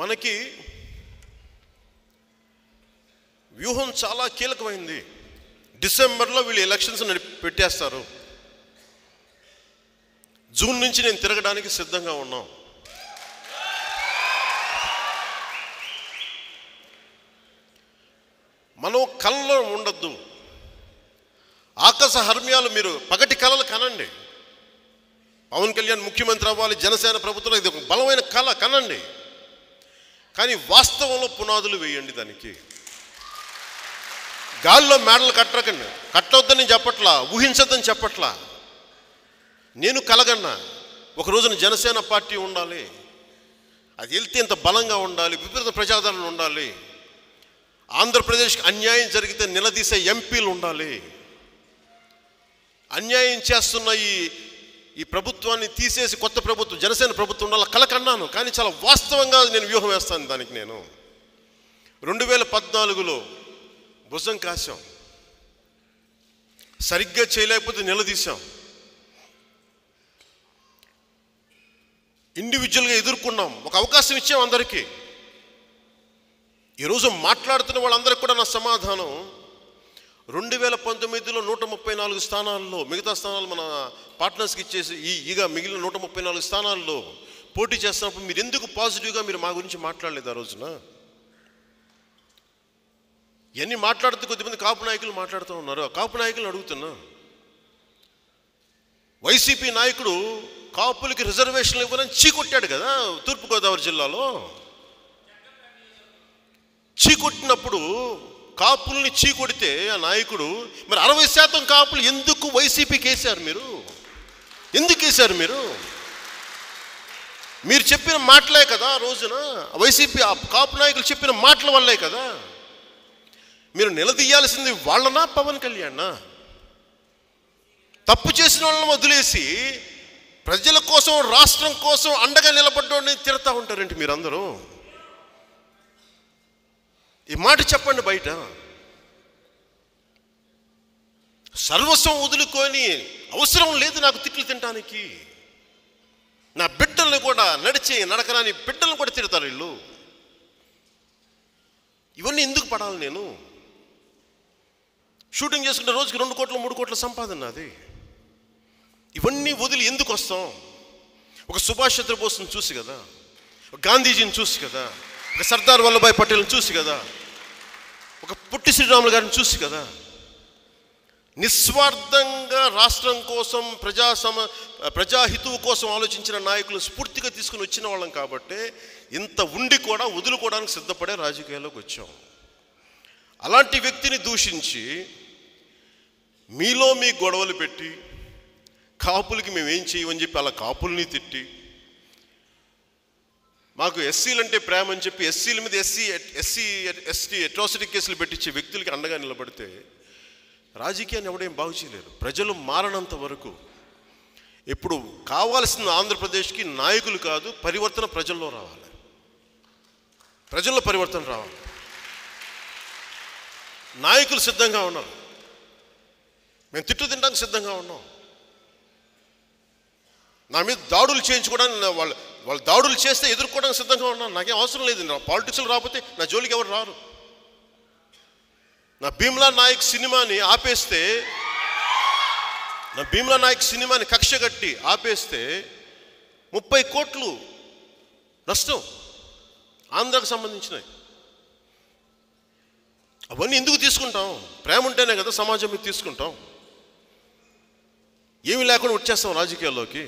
Speaker 1: మనకి వ్యూహం చాలా కీలకమైంది. డిసెంబర్లో వీళ్ళు ఎలక్షన్స్ పెట్టేస్తారు. జూన్ నుంచి నేను తిరగడానికి సిద్ధంగా ఉన్నాం. మనం కళలో ఉండద్దు. ఆకాశ హర్మ్యాలు మీరు పగటి కళలు కనండి. పవన్ కళ్యాణ్ ముఖ్యమంత్రి అవ్వాలి, జనసేన ప్రభుత్వం, ఇది ఒక బలమైన కళ కనండి. కానీ వాస్తవంలో పునాదులు వేయండి. దానికి గాల్లో మేడలు కట్టకండి. కట్టవద్దని చెప్పట్లా, ఊహించద్దని చెప్పట్లా. నేను కలగన్నా ఒక రోజున జనసేన పార్టీ ఉండాలి, అది వెళ్తే ఇంత బలంగా ఉండాలి, విపరీత ప్రజాదరణ ఉండాలి, ఆంధ్రప్రదేశ్కి అన్యాయం జరిగితే నిలదీసే ఎంపీలు ఉండాలి, అన్యాయం చేస్తున్న ఈ ప్రభుత్వాన్ని తీసేసి కొత్త ప్రభుత్వం జనసేన ప్రభుత్వం ఉండాలి కలకన్నాను. కానీ చాలా వాస్తవంగా నేను వ్యూహం వేస్తాను దానికి. నేను 2014లో భుజం కాశాం, సరిగ్గా చేయలేకపోతే నిలదీశాం, ఇండివిజువల్గా ఎదుర్కొన్నాం, ఒక అవకాశం ఇచ్చాం అందరికీ. ఈరోజు మాట్లాడుతున్న వాళ్ళందరికీ కూడా నా సమాధానం 2019లో 134 స్థానాల్లో, మిగతా స్థానాలు మన పార్ట్నర్స్కి ఇచ్చేసి ఈగా మిగిలిన 134 స్థానాల్లో పోటీ చేస్తున్నప్పుడు మీరు ఎందుకు పాజిటివ్గా మీరు మా గురించి మాట్లాడలేదు ఆ రోజున? ఇవన్నీ మాట్లాడుతూ కొద్దిమంది కాపు నాయకులు మాట్లాడుతూ ఉన్నారు. ఆ కాపు నాయకులను అడుగుతున్నా, వైసీపీ నాయకుడు కాపులకి రిజర్వేషన్లు ఇవ్వాలని చీకొట్టాడు కదా తూర్పుగోదావరి జిల్లాలో. చీకొట్టినప్పుడు కాపుల్ని చీకొడితే ఆ నాయకుడు, మరి 60% కాపులు ఎందుకు వైసీపీకి వేశారు? మీరు ఎందుకు వేశారు? మీరు చెప్పిన మాటలే కదా ఆ రోజున వైసీపీ కాపు నాయకులు చెప్పిన మాటల వల్లే కదా. మీరు నిలదీయాల్సింది వాళ్ళనా పవన్ కళ్యాణ్నా? తప్పు చేసిన వాళ్ళని వదిలేసి ప్రజల కోసం రాష్ట్రం కోసం అండగా నిలబడ్డోడిని తిడతా ఉంటారండి మీరందరూ. ఈ మాట చెప్పండి బయట. సర్వస్వం వదులుకొని అవసరం లేదు నాకు తిట్లు తినడానికి. నా బిడ్డల్ని కూడా నడకరాని బిడ్డలను కూడా తిడతారు వీళ్ళు. ఇవన్నీ ఎందుకు పడాలి? నేను షూటింగ్ చేసుకుంటే రోజుకి 2 కోట్లు 3 కోట్ల సంపాదన అది. ఇవన్నీ వదిలి ఎందుకు వస్తాం? ఒక సుభాష్ చంద్రబోస్ని చూసి కదా, ఒక గాంధీజీని చూసి కదా, ఒక సర్దార్ వల్లభాయ్ పటేల్ని చూసి కదా, ఒక పొట్టి శ్రీరాములు గారిని చూసి కదా. నిస్వార్థంగా రాష్ట్రం కోసం ప్రజాహితువు కోసం ఆలోచించిన నాయకులు స్ఫూర్తిగా తీసుకుని వచ్చిన వాళ్ళం కాబట్టి ఇంత ఉండి కూడా వదులుకోవడానికి సిద్ధపడే రాజకీయాల్లోకి వచ్చాం. అలాంటి వ్యక్తిని దూషించి మీలో మీ గొడవలు పెట్టి కాపులకి మేమేం చేయమని చెప్పి అలా కాపుల్ని తిట్టి, మాకు ఎస్సీలంటే ప్రేమ అని చెప్పి ఎస్సీల మీద ఎస్టీ అట్రాసిటీ కేసులు పెట్టించే వ్యక్తులకి అండగా నిలబడితే రాజకీయాన్ని ఎవడేం బాగు చేయలేరు. ప్రజలు మారనంత వరకు. ఇప్పుడు కావాల్సిన ఆంధ్రప్రదేశ్కి నాయకులు కాదు, పరివర్తన ప్రజల్లో రావాలి. ప్రజల్లో పరివర్తన రావాలి. నాయకులు సిద్ధంగా ఉన్నారు, మేము తిట్టు తినడానికి సిద్ధంగా ఉన్నాం. నా మీద దాడులు చేయించుకోవడానికి వాళ్ళు దాడులు చేస్తే ఎదుర్కోవడానికి సిద్ధంగా ఉన్నాను. నాకేం అవసరం లేదు. పాలిటిక్స్లో రాకపోతే నా జోలికి ఎవరు రారు. నా భీమ్లా నాయక్ సినిమాని ఆపేస్తే, నా భీమ్లా నాయక్ సినిమాని కక్ష కట్టి ఆపేస్తే 30 కోట్లు నష్టం ఆంధ్రాకు సంబంధించినవి. అవన్నీ ఎందుకు తీసుకుంటాం? ప్రేమ ఉంటేనే కదా సమాజం మీద తీసుకుంటాం. ఏమీ లేకుండా వచ్చేస్తాం రాజకీయాల్లోకి.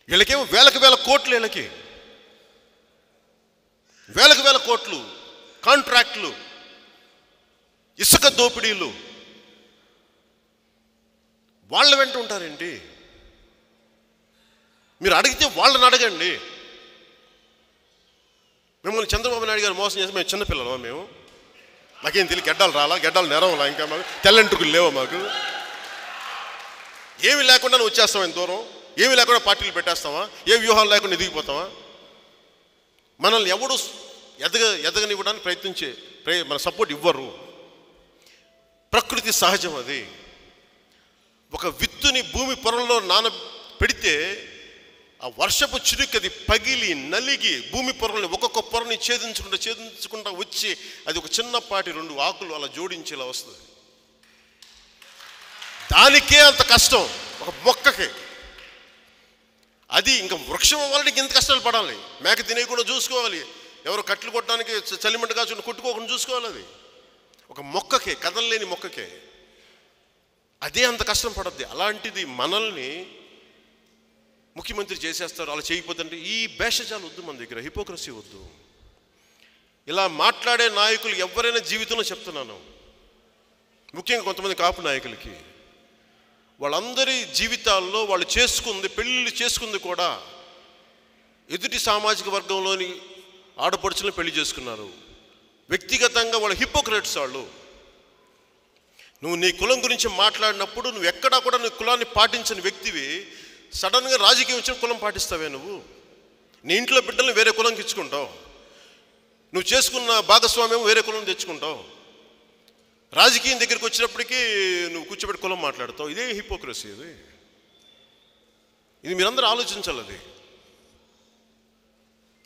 Speaker 1: వీళ్ళకేమో వేల కోట్లు, వీళ్ళకి వేల కోట్లు కాంట్రాక్ట్లు, ఇసుక దోపిడీలు. వాళ్ళ వెంట ఉంటారేంటి? మీరు అడిగితే వాళ్ళని అడగండి. మిమ్మల్ని చంద్రబాబు నాయుడు గారు మోసం చేసి మేము చిన్నపిల్లలమా? మేము నాకేం తెలియదు. గడ్డాలు రాలా, గడ్డాలు నెరవలా, ఇంకా మాకు తెల్లంటుకులు లేవా? మాకు ఏమి లేకుండా నువ్వు వచ్చేస్తావా? ఇంత దూరం ఏమి లేకుండా పార్టీలు పెట్టేస్తావా? ఏ వ్యూహాలు లేకుండా ఎదిగిపోతావా? మనల్ని ఎవడు ఎదగనివ్వడానికి ప్రయత్నించే మన సపోర్ట్ ఇవ్వరు. ప్రకృతి సహజం అది. ఒక విత్తుని భూమి పొరల్లో పెడితే ఆ వర్షపు చిరుకు అది పగిలి నలిగి భూమి పొరల్ని ఒక్కొక్క పొరని ఛేదించుకుంటా వచ్చి అది ఒక చిన్నపాటి 2 ఆకులు అలా జోడించేలా వస్తుంది. దానికే అంత కష్టం ఒక మొక్కకి. అది ఇంకా వృక్షం అవ్వాలంటే ఇంత కష్టాలు పడాలి. మేక తినేయకుండా చూసుకోవాలి, ఎవరు కట్లు కొట్టడానికి చలిమంట కాచుకుని కొట్టుకోకుండా చూసుకోవాలి. అది ఒక మొక్కకే, కదలలేని మొక్కకే అదే అంత కష్టం పడద్ది. అలాంటిది మనల్ని ముఖ్యమంత్రి చేసేస్తారు. అలా చేయకపోతే ఈ భేషజాలు వద్దు మన దగ్గర, హిపోక్రసీ వద్దు. ఇలా మాట్లాడే నాయకులు ఎవరైనా జీవితంలో చెప్తున్నాను, ముఖ్యంగా కొంతమంది కాపు నాయకులకి, వాళ్ళందరి జీవితాల్లో వాళ్ళు పెళ్ళిళ్ళు చేసుకుంది కూడా ఎదుటి సామాజిక వర్గంలోని ఆడపడుచులను పెళ్లి చేసుకున్నారు. వ్యక్తిగతంగా వాళ్ళు హిపోక్రేట్స్. వాళ్ళు నువ్వు నీ కులం గురించి మాట్లాడినప్పుడు నువ్వు ఎక్కడా కూడా నీ కులాన్ని పాటించని వ్యక్తివి సడన్గా రాజకీయం వచ్చిన కులం పాటిస్తావే? నువ్వు నీ ఇంట్లో బిడ్డలను వేరే కులంకి ఇచ్చుకుంటావు, నువ్వు చేసుకున్న భాగస్వామ్యం వేరే కులం తెచ్చుకుంటావు. రాజకీయం దగ్గరికి వచ్చినప్పటికీ నువ్వు కూర్చోబెట్టి కులం మాట్లాడతావు. ఇదే హిపోక్రసీ. ఇది మీరందరూ ఆలోచించాలి. అది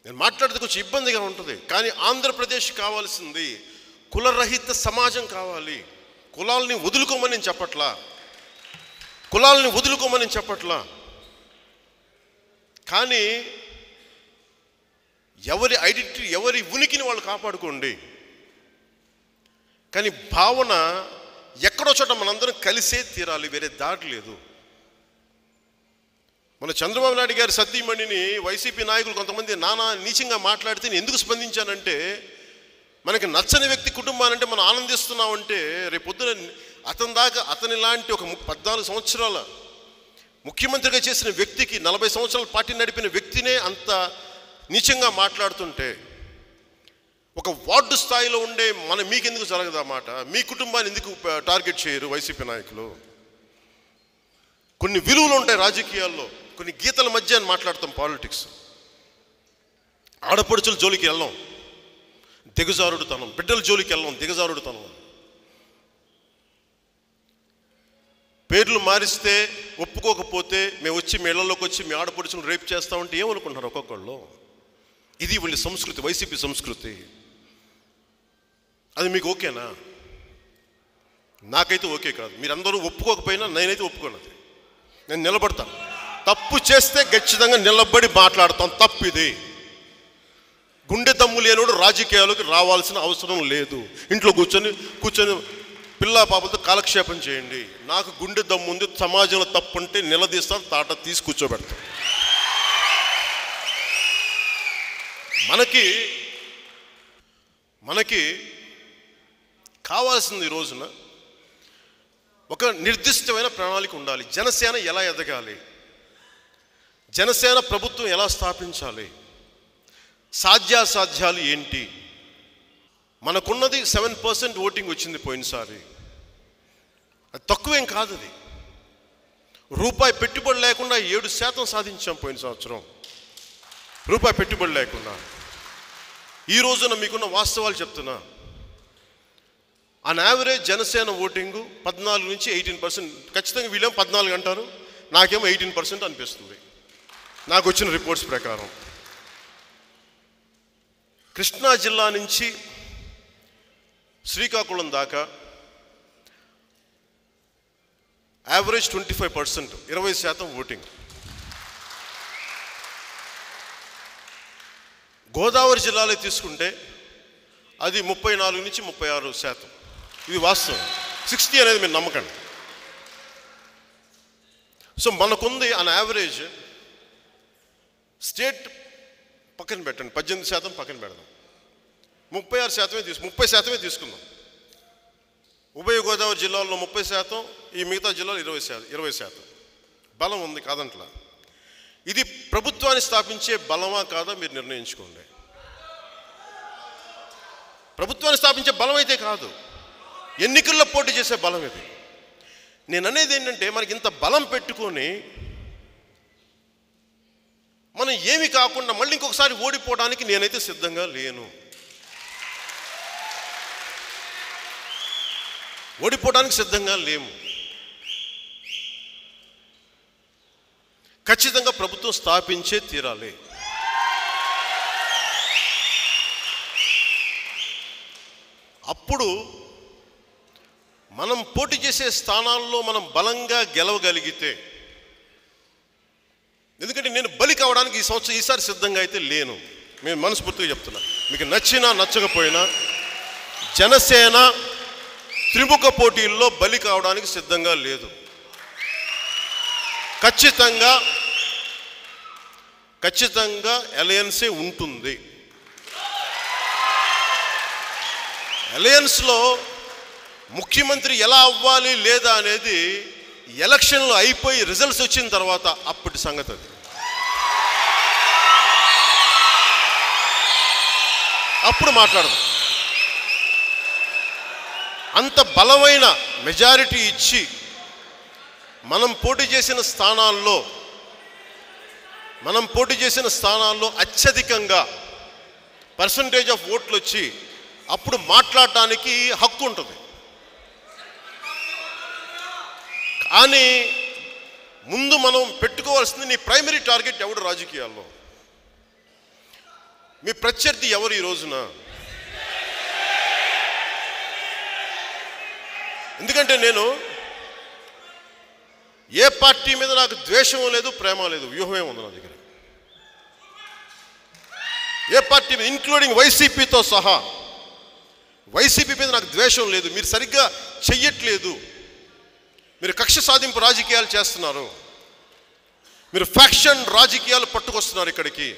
Speaker 1: నేను మాట్లాడితే కొంచెం ఇబ్బందిగా ఉంటుంది, కానీ ఆంధ్రప్రదేశ్ కావాల్సింది కులరహిత సమాజం కావాలి. కులాలని వదులుకోమని చెప్పట్లా, కానీ ఎవరి ఐడెంటిటీ, ఎవరి ఉనికిని వాళ్ళు కాపాడుకోండి. కానీ భావన ఎక్కడో చోట మనందరం కలిసే తీరాలి, వేరే దారి లేదు. మన చంద్రబాబు నాయుడు గారి సతీమణిని వైసీపీ నాయకులు కొంతమంది నానా నీచంగా మాట్లాడితే నేను ఎందుకు స్పందించానంటే, మనకి నచ్చని వ్యక్తి కుటుంబానంటే మనం ఆనందిస్తున్నామంటే రేపొద్దున అతని లాంటి ఒక 14 సంవత్సరాల ముఖ్యమంత్రిగా చేసిన వ్యక్తికి 40 సంవత్సరాల పార్టీ నడిపిన వ్యక్తినే అంత నీచంగా మాట్లాడుతుంటే, ఒక వార్డు స్థాయిలో ఉండే మీకెందుకు జరగదా మాట? మీ కుటుంబాన్ని ఎందుకు టార్గెట్ చేయరు వైసీపీ నాయకులు? కొన్ని విలువలు ఉంటాయి రాజకీయాల్లో, కొన్ని గీతల మధ్య అని మాట్లాడతాం పాలిటిక్స్. ఆడపడుచుల జోలికి వెళ్ళాం, దిగజారుడుతనం. బిడ్డల జోలికి వెళ్ళాం, దిగజారుడుతనం. పేర్లు మారిస్తే ఒప్పుకోకపోతే మేము వచ్చి మీ ఇళ్లలోకి వచ్చి మీ ఆడపడుచులను రేపు చేస్తామంటే ఏమనుకుంటున్నారు ఒక్కొక్కళ్ళు? ఇది వీళ్ళ సంస్కృతి, వైసీపీ సంస్కృతి. అది మీకు ఓకేనా? నాకైతే ఓకే కాదు. మీరందరూ ఒప్పుకోకపోయినా నేనైతే ఒప్పుకోనది. నేను నిలబడతాను. తప్పు చేస్తే ఖచ్చితంగా నిలబడి మాట్లాడతాం. తప్పు ఇది. గుండె దమ్ము లేనోడు రాజకీయాలకు రావాల్సిన అవసరం లేదు. ఇంట్లో కూర్చొని పిల్లా పాపలతో కాలక్షేపం చేయండి. నాకు గుండె దమ్ము ఉంది. సమాజంలో తప్పు ఉంటే నిలదీస్తాను, తాట తీసి కూర్చోబెడతాను. మనకి కావాల్సింది ఈ రోజున ఒక నిర్దిష్టమైన ప్రణాళిక ఉండాలి. జనసేన ఎలా ఎదగాలి, జనసేన ప్రభుత్వం ఎలా స్థాపించాలి, సాధ్యాసాధ్యాలు ఏంటి? మనకున్నది 7% ఓటింగ్ వచ్చింది పోయినసారి. అది తక్కువేం కాదు. అది రూపాయి పెట్టుబడి లేకుండా 7% సాధించాం పోయిన సంవత్సరం. రూపాయి పెట్టుబడి లేకుండా. ఈ రోజున మీకున్న వాస్తవాలు చెప్తున్నా. ఆన్ యావరేజ్ జనసేన ఓటింగు 14 నుంచి 18%. ఖచ్చితంగా వీళ్ళేమో 14 అంటారు, నాకేమో 18% అనిపిస్తుంది నాకు వచ్చిన రిపోర్ట్స్ ప్రకారం. కృష్ణా జిల్లా నుంచి శ్రీకాకుళం దాకా యావరేజ్ 25%, 20% ఓటింగ్. గోదావరి జిల్లాలో తీసుకుంటే అది 34 నుంచి 36%. ఇది వాస్తవం. 60 అనేది మీరు నమ్మకండి. సో మనకుంది ఆన్ యావరేజ్. స్టేట్ పక్కన పెట్టండి, 18% పక్కన పెడదాం, 30% తీసుకుందాం. ఉభయ గోదావరి జిల్లాల్లో 30%, ఈ మిగతా జిల్లాలో 20%. బలం ఉంది, కాదంట్లా. ఇది ప్రభుత్వాన్ని స్థాపించే బలమా కాదా మీరు నిర్ణయించుకోండి. ప్రభుత్వాన్ని స్థాపించే బలం అయితే కాదు, ఎన్నికల్లో పోటీ చేసే బలం ఇది. నేను అనేది ఏంటంటే, మనకి ఇంత బలం పెట్టుకొని మనం ఏమి కాకుండా మళ్ళీ ఇంకొకసారి ఓడిపోవడానికి నేనైతే సిద్ధంగా లేను. ఓడిపోవడానికి సిద్ధంగా లేము. ఖచ్చితంగా ప్రభుత్వం స్థాపించే తీరాలి. అప్పుడు మనం పోటీ చేసే స్థానాల్లో మనం బలంగా గెలవగలిగితే, ఎందుకంటే నేను బలి కావడానికి ఈసారి సిద్ధంగా అయితే లేను. నేను మనస్ఫూర్తిగా చెప్తున్నా. మీకు నచ్చినా నచ్చకపోయినా జనసేన త్రిముఖ పోటీల్లో బలి కావడానికి సిద్ధంగా లేదు. ఖచ్చితంగా అలయన్సే ఉంటుంది. అలయన్స్లో ముఖ్యమంత్రి ఎలా అవ్వాలి లేదా అనేది ఎలక్షన్లు అయిపోయి రిజల్ట్స్ వచ్చిన తర్వాత అప్పటి సంగతి. అది అప్పుడు మాట్లాడదాం. అంత బలమైన మెజారిటీ ఇచ్చి మనం పోటీ చేసిన స్థానాల్లో అత్యధికంగా పర్సంటేజ్ ఆఫ్ ఓట్లు వచ్చి అప్పుడు మాట్లాడటానికి హక్కు ఉంటుంది. కానీ ముందు మనం పెట్టుకోవాల్సింది, నీ ప్రైమరీ టార్గెట్ ఎవడు రాజకీయాల్లో? మీ ప్రత్యర్థి ఎవరు ఈ రోజున? ఎందుకంటే నేను ఏ పార్టీ మీద నాకు ద్వేషం లేదు, ప్రేమ లేదు, వ్యూహమే ఉంది నా దగ్గర. ఏ పార్టీ మీద, ఇంక్లూడింగ్ వైసీపీతో సహా, వైసీపీ మీద నాకు ద్వేషం లేదు. మీరు సరిగ్గా చెయ్యట్లేదు, మీరు కక్ష సాధింపు రాజకీయాలు చేస్తున్నారు. మీరు ఫ్యాక్షన్ రాజకీయాలు పట్టుకొస్తున్నారు ఇక్కడికి.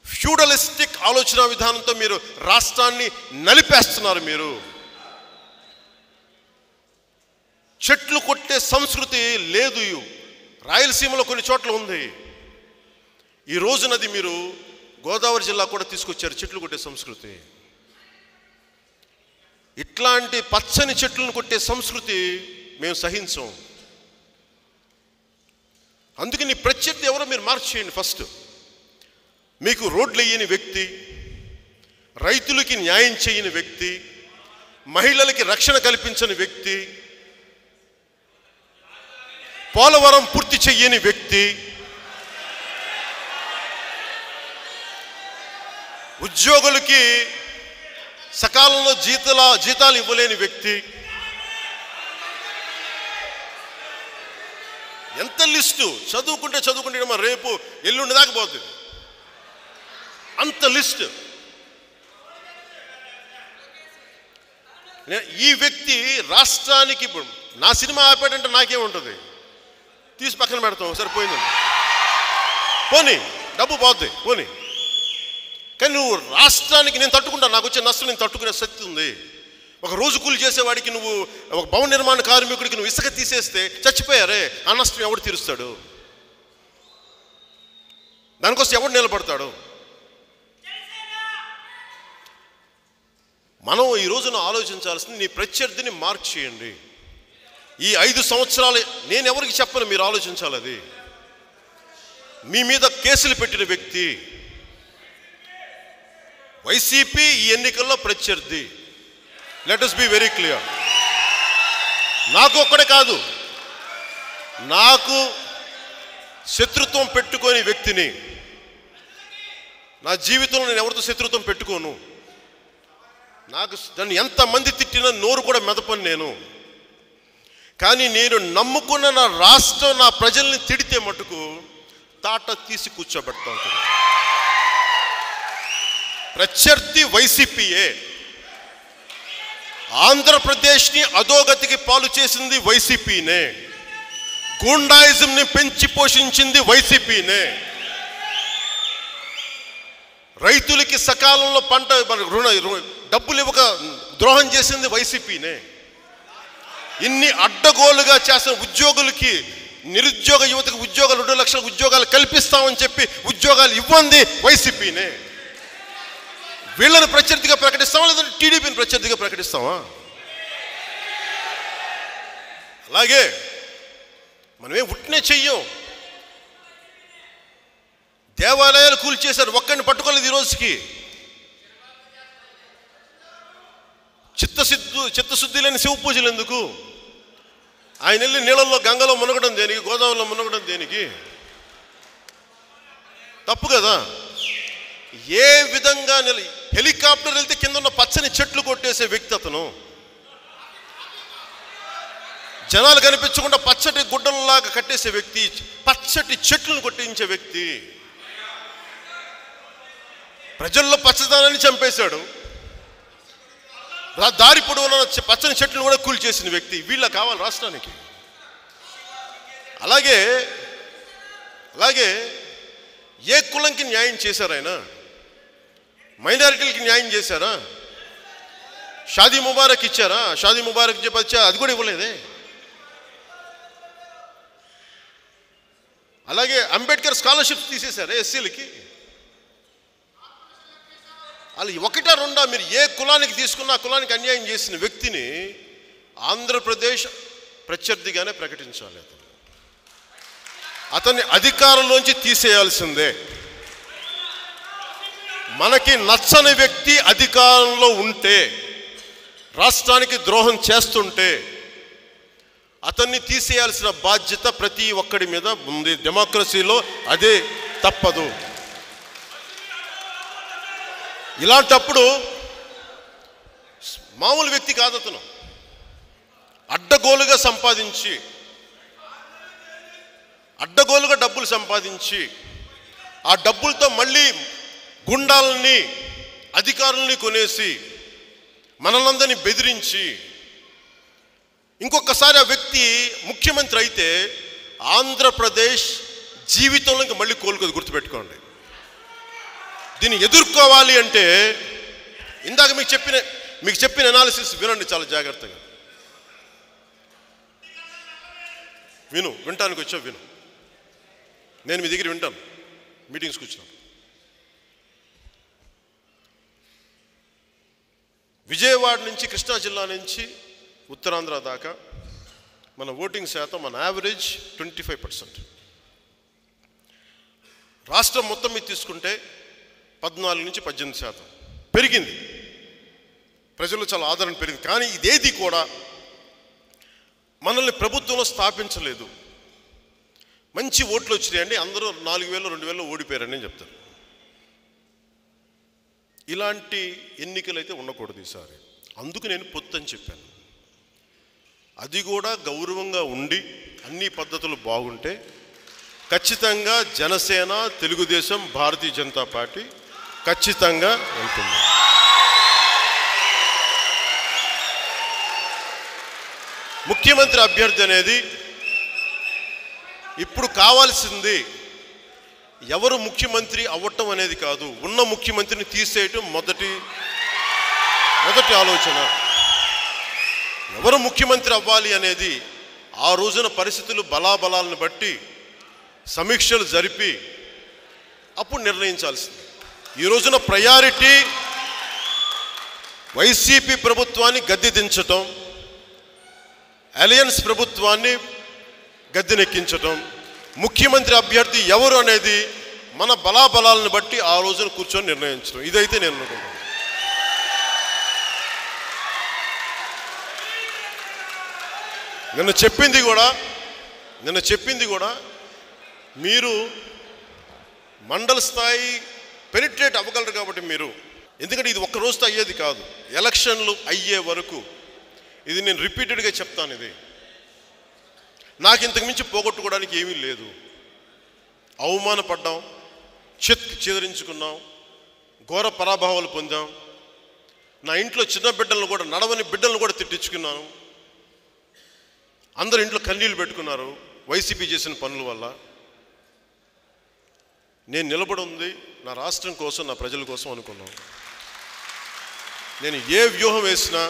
Speaker 1: ఫ్యూడలిస్టిక్ ఆలోచన విధానంతో మీరు రాష్ట్రాన్ని నలిపేస్తున్నారు. మీరు చెట్లు కొట్టే సంస్కృతి లేదు. రాయలసీమలో కొన్ని చోట్ల ఉంది. ఈ రోజునది మీరు గోదావరి జిల్లా కూడా తీసుకొచ్చారు, చెట్లు కొట్టే సంస్కృతి. ఇట్లాంటి పచ్చని చెట్లను కొట్టే సంస్కృతి మేము సహించం. అందుకని ప్రత్యర్థి ఎవరో మీరు మార్చేయండి. ఫస్ట్ మీకు రోడ్లు వేయని వ్యక్తి, రైతులకి న్యాయం చేయని వ్యక్తి, మహిళలకి రక్షణ కల్పించని వ్యక్తి, పోలవరం పూర్తి చెయ్యని వ్యక్తి, ఉద్యోగులకి సకాలంలో జీతాలు ఇవ్వలేని వ్యక్తి. ఎంత లిస్టు చదువుకుంటే మరి రేపు ఎల్లుండి దాకా పోతుంది. అంత లిస్ట్. ఈ వ్యక్తి రాష్ట్రానికి, నా సినిమా ఆపాడంటే నాకేముంటుంది, తీసి పక్కన పెడతాం, సరిపోయిందండి, పోనీ డబ్బు పోద్ది పోనీ. కానీ నువ్వు రాష్ట్రానికి నేను తట్టుకుంటాను, నాకు వచ్చే నష్టం నేను తట్టుకునే శక్తి ఉంది. ఒక రోజు కూలి చేసేవాడికి, నువ్వు ఒక భవన నిర్మాణ కార్మికుడికి నువ్వు ఇసుక తీసేస్తే చచ్చిపోయారే, ఆ నష్టం ఎవడు తీరుస్తాడు? దానికోసం ఎవడు నిలబడతాడు? మనం ఈ రోజున ఆలోచించాల్సింది, నీ ప్రత్యర్థిని మార్క్ చేయండి. ఈ 5 సంవత్సరాలు నేను ఎవరికి చెప్పను, మీరు ఆలోచించాలి. అది మీ మీద కేసులు పెట్టిన వ్యక్తి వైసీపీ, ఈ ఎన్నికల్లో ప్రత్యర్థి. Let us be very clear. నాకు ఒక్కడే కాదు, నాకు శత్రుత్వం పెట్టుకోని వ్యక్తిని నా జీవితంలో నేను ఎవరితో శత్రుత్వం పెట్టుకోను. నాకు నన్ను ఎంతమంది తిట్టినా నోరు కూడా మెదపను నేను. కానీ నేను నమ్ముకున్న నా రాష్ట్రం, నా ప్రజల్ని తిడితే మటుకు తాట తీసి కూర్చోబెడతా ఉంటుంది. ప్రత్యర్థి వైసీపీయే. ఆంధ్రప్రదేశ్ని అధోగతికి పాలు చేసింది వైసీపీనే. గూండాయిజంని పెంచి పోషించింది వైసీపీనే. రైతులకి సకాలంలో పంట డబ్బులు ఇవ్వక ద్రోహం చేసింది వైసీపీనే. ఇన్ని అడ్డగోలుగా చేసిన ఉద్యోగులకి, నిరుద్యోగ యువతకు ఉద్యోగాలు 2 లక్షల ఉద్యోగాలు కల్పిస్తామని చెప్పి ఉద్యోగాలు ఇవ్వంది వైసీపీనే. వీళ్ళని ప్రత్యర్థిగా ప్రకటిస్తామా, లేదంటే టీడీపీని ప్రత్యర్థిగా ప్రకటిస్తామా? అలాగే మనమేం ఉట్నే చెయ్యం. దేవాలయాలు కూల్చేశారు, ఒక్కడిని పట్టుకోలేదు ఈ రోజుకి. చిత్తశుద్ధి లేని శివ పూజలు ఎందుకు? ఆయన వెళ్ళి నీళ్ళల్లో, గంగలో మునగడం దేనికి, గోదావరిలో మునగడం దేనికి? తప్పు కదా. ఏ విధంగా హెలికాప్టర్ వెళ్తే కింద ఉన్న పచ్చని చెట్లు కొట్టేసే వ్యక్తి అతను. జనాలు కనిపించకుండా పచ్చటి గుడ్డలలాగా కట్టేసే వ్యక్తి, పచ్చటి చెట్లను కొట్టించే వ్యక్తి. ప్రజల్లో పచ్చదనాన్ని చంపేశాడు. దారి పొడవున పచ్చని చెట్లను కూడా కూల్చేసిన వ్యక్తి. వీళ్ళ కావాలి రాష్ట్రానికి. అలాగే ఏ కులంకి న్యాయం చేశారు ఆయన? మైనారిటీలకి న్యాయం చేశారా? షాదీ ముబారక్ ఇచ్చారా? షాదీ ముబారక్ చెప్పచ్చా, అది కూడా ఇవ్వలేదే. అలాగే అంబేద్కర్ స్కాలర్షిప్స్ తీసేశారా ఎస్సీలకి? అలా 1-2 మీరు ఏ కులానికి తీసుకున్నా ఆ కులానికి అన్యాయం చేసిన వ్యక్తిని ఆంధ్రప్రదేశ్ ప్రత్యర్థిగానే ప్రకటించాలి. అతన్ని అధికారంలోంచి తీసేయాల్సిందే. మనకి నచ్చని వ్యక్తి అధికారంలో ఉంటే, రాష్ట్రానికి ద్రోహం చేస్తుంటే అతన్ని తీసేయాల్సిన బాధ్యత ప్రతి ఒక్కడి మీద ఉంది. డెమోక్రసీలో అదే తప్పదు. ఇలాంటప్పుడు మామూలు వ్యక్తి కాదు అతను. అడ్డగోలుగా డబ్బులు సంపాదించి ఆ డబ్బులతో మళ్ళీ గుండాలని, అధికారుల్ని కొనేసి మనలందరినీ బెదిరించి ఇంకొకసారి ఆ వ్యక్తి ముఖ్యమంత్రి అయితే ఆంధ్రప్రదేశ్ జీవితంలో ఇంకా మళ్ళీ కోలుకోదు, గుర్తుపెట్టుకోండి. దీన్ని ఎదుర్కోవాలి అంటే ఇందాక మీకు చెప్పిన అనాలిసిస్ వినండి చాలా జాగ్రత్తగా. వినటానికి వచ్చావు, విను. నేను మీ దగ్గర వింటాను మీటింగ్స్కి వచ్చినాను. విజయవాడ నుంచి కృష్ణా జిల్లా నుంచి ఉత్తరాంధ్ర దాకా మన ఓటింగ్ శాతం మన యావరేజ్ 25%. రాష్ట్రం మొత్తం మీద తీసుకుంటే 14 నుంచి 18% పెరిగింది. ప్రజలు చాలా ఆదరణ పెరిగింది. కానీ ఇదేది కూడా మనల్ని ప్రభుత్వంలో స్థాపించలేదు. మంచి ఓట్లు వచ్చినాయండి, అందరూ 4,000 2,000 ఓడిపోయారని నేను చెప్తాను. ఇలాంటి ఎన్నికలు అయితే ఉండకూడదు ఈసారి. అందుకు నేను పొత్తు అని చెప్పాను. అది కూడా గౌరవంగా ఉండి అన్ని పద్ధతులు బాగుంటే ఖచ్చితంగా జనసేన, తెలుగుదేశం, భారతీయ జనతా పార్టీ ఖచ్చితంగా వెళ్తుంది. ముఖ్యమంత్రి అభ్యర్థి అనేది ఇప్పుడు కావాల్సింది ఎవరు ముఖ్యమంత్రి అవ్వటం అనేది కాదు, ఉన్న ముఖ్యమంత్రిని తీసేయటం మొదటి ఆలోచన. ఎవరు ముఖ్యమంత్రి అవ్వాలి అనేది ఆ రోజున పరిస్థితులు బలాబలాలను బట్టి సమీక్షలు జరిపి అప్పుడు నిర్ణయించాల్సింది. ఈ రోజున ప్రయారిటీ వైసీపీ ప్రభుత్వాన్ని గద్దె దించటం, అలయన్స్ ప్రభుత్వాన్ని గద్దెనెక్కించటం, ముఖ్యమంత్రి అభ్యర్థి ఎవరు అనేది మన బలాబలాలను బట్టి ఆ రోజున కూర్చొని నిర్ణయించడం. ఇదైతే నేను అనుకుంటున్నాను. నిన్న చెప్పింది కూడా మీరు మండల స్థాయి పెనిట్రేట్ అవ్వగలరు కాబట్టి మీరు, ఎందుకంటే ఇది ఒక్క రోజుతో అయ్యేది కాదు. ఎలక్షన్లు అయ్యే వరకు ఇది నేను రిపీటెడ్గా చెప్తాను. ఇది నాకు ఇంతకు మించి పోగొట్టుకోవడానికి ఏమీ లేదు. అవమానపడ్డాం, చెదరించుకున్నాం, ఘోర పరాభావాలు పొందాం. నా ఇంట్లో చిన్న బిడ్డలను కూడా, నడవని బిడ్డలను కూడా తిట్టించుకున్నాను. అందరు ఇంట్లో కన్నీళ్ళు పెట్టుకున్నారు వైసీపీ చేసిన పనుల వల్ల. నేను నిలబడి ఉంది నా రాష్ట్రం కోసం, నా ప్రజల కోసం అనుకున్నాను. నేను ఏ వ్యూహం వేసినా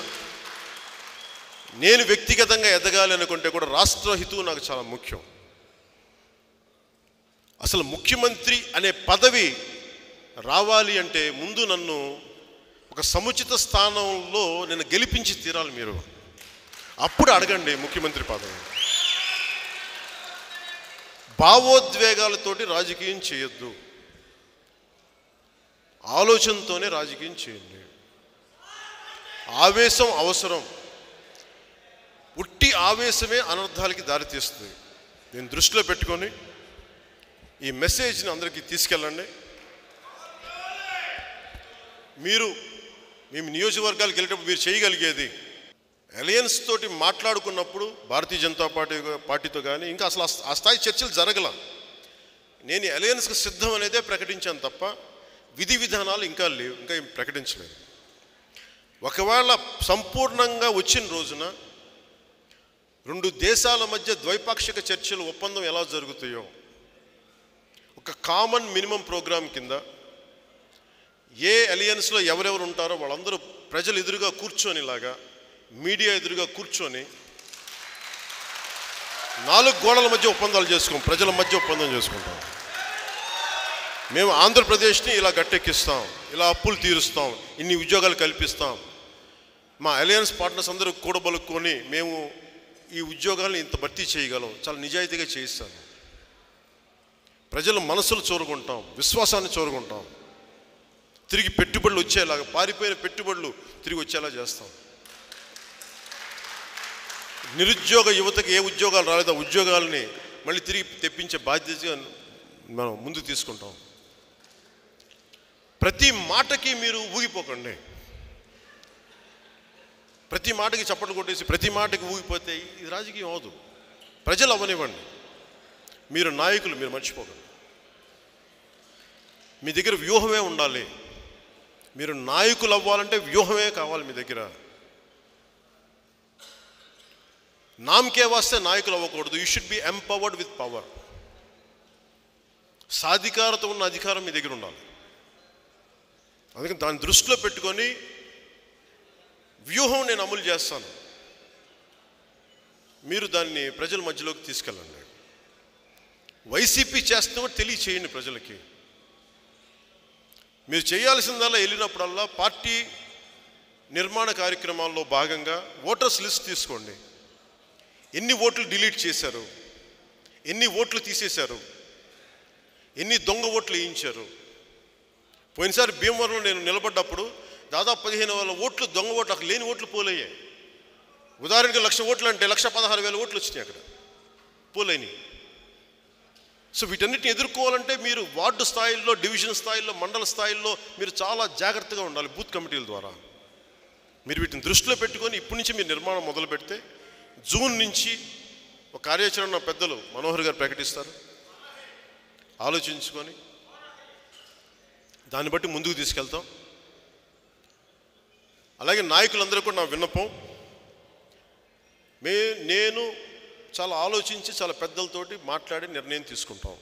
Speaker 1: నేను వ్యక్తిగతంగా ఎదగాలి అనుకుంటే కూడా రాష్ట్ర హితువు నాకు చాలా ముఖ్యం. అసలు ముఖ్యమంత్రి అనే పదవి రావాలి అంటే ముందు నన్ను ఒక సముచిత స్థానంలో నేను గెలిపించి తీరాలి మీరు. అప్పుడు అడగండి ముఖ్యమంత్రి పదవి. భావోద్వేగాలతోటి రాజకీయం చేయొద్దు, ఆలోచనతోనే రాజకీయం చేయండి. ఆవేశం అవసరం, ఉట్టి ఆవేశమే అనర్థాలకి దారితీస్తుంది. నేను దృష్టిలో పెట్టుకొని ఈ మెసేజ్ని అందరికీ తీసుకెళ్ళండి. మేము నియోజకవర్గాలకు వెళ్ళేటప్పుడు మీరు చేయగలిగేది అలయన్స్ తోటి మాట్లాడుకున్నప్పుడు భారతీయ జనతా పార్టీతో కానీ ఇంకా అసలు ఆ స్థాయి చర్చలు జరగల. నేను అలయన్స్కి సిద్ధం అనేదే ప్రకటించాను తప్ప విధి విధానాలు ఇంకా లేవు, ఇంకా ఏం ప్రకటించలేదు. ఒకవేళ సంపూర్ణంగా వచ్చిన రోజున రెండు దేశాల మధ్య ద్వైపాక్షిక చర్చలు, ఒప్పందం ఎలా జరుగుతాయో ఒక కామన్ మినిమం ప్రోగ్రాం కింద ఏ అలయన్స్లో ఎవరెవరు ఉంటారో వాళ్ళందరూ ప్రజలు ఎదురుగా కూర్చొనిలాగా, మీడియా ఎదురుగా కూర్చొని 4 గోడల మధ్య ఒప్పందాలు చేసుకుంటాం, ప్రజల మధ్య ఒప్పందం చేసుకుంటాం. మేము ఆంధ్రప్రదేశ్ని ఇలా గట్టెక్కిస్తాం, ఇలా అప్పులు తీరుస్తాం, ఇన్ని ఉద్యోగాలు కల్పిస్తాం, మా అలయన్స్ పార్ట్నర్స్ అందరూ కూడబలుక్కొని మేము ఈ ఉద్యోగాలను ఇంత భర్తీ చేయగలం, చాలా నిజాయితీగా చేయిస్తాను. ప్రజల మనసులు చూరుకుంటాం, విశ్వాసాన్ని చూరుకుంటాం, తిరిగి పెట్టుబడులు వచ్చేలాగా, పారిపోయిన పెట్టుబడులు తిరిగి వచ్చేలా చేస్తాం. నిరుద్యోగ యువతకి ఏ ఉద్యోగాలు రాలేదో ఉద్యోగాలని మళ్ళీ తిరిగి తెప్పించే బాధ్యతగా మనం ముందు తీసుకుంటాం. ప్రతి మాటకి మీరు ఊగిపోకండి. ప్రతి మాటకి చప్పట్లు కొట్టేసి ప్రతి మాటకి ఊగిపోతే ఇది రాజకీయం అవదు. ప్రజలు అవ్వనివ్వండి. మీరు నాయకులు, మీరు మర్చిపోకండి. మీ దగ్గర వ్యూహమే ఉండాలి. మీరు నాయకులు అవ్వాలంటే వ్యూహమే కావాలి మీ దగ్గర. నామకే వస్తే నాయకులు అవ్వకూడదు. You should be empowered with power. సాధికారత ఉన్న అధికారం మీ దగ్గర ఉండాలి. అందుకని దాన్ని దృష్టిలో పెట్టుకొని వ్యూహం నేను అమలు చేస్తాను, మీరు దాన్ని ప్రజల మధ్యలోకి తీసుకెళ్ళండి. వైసీపీ చేస్తున్నా తెలియచేయండి ప్రజలకి. మీరు చేయాల్సిందల్లా వెళ్ళినప్పుడల్లా పార్టీ నిర్మాణ కార్యక్రమాల్లో భాగంగా ఓటర్స్ లిస్ట్ తీసుకోండి. ఎన్ని ఓట్లు డిలీట్ చేశారు, ఎన్ని ఓట్లు తీసేశారు, ఎన్ని దొంగ ఓట్లు వేయించారు. పోయినసారి భీమవరంలో నేను నిలబడ్డప్పుడు దాదాపు 15,000 ఓట్లు దొంగ ఓట్లు, అక్కడ లేని ఓట్లు పోలయ్యాయి. ఉదాహరణకి 1,00,000 ఓట్లు అంటే 1,16,000 ఓట్లు వచ్చినాయి అక్కడ పోలేని. సో వీటన్నిటిని ఎదుర్కోవాలంటే మీరు వార్డు స్థాయిల్లో, డివిజన్ స్థాయిల్లో, మండల స్థాయిల్లో మీరు చాలా జాగ్రత్తగా ఉండాలి. బూత్ కమిటీల ద్వారా మీరు వీటిని దృష్టిలో పెట్టుకొని ఇప్పటి నుంచి మీరు నిర్మాణం మొదలు పెడితే జూన్ నుంచి ఒక కార్యాచరణ పెద్దలు మనోహర్ గారు ప్రకటిస్తారు. ఆలోచించుకొని దాన్ని బట్టి ముందుకు తీసుకెళ్తాం. అలాగే నాయకులందరూ కూడా నా విన్నపం, నేను చాలా ఆలోచించి చాలా పెద్దలతోటి మాట్లాడి నిర్ణయం తీసుకుంటాం.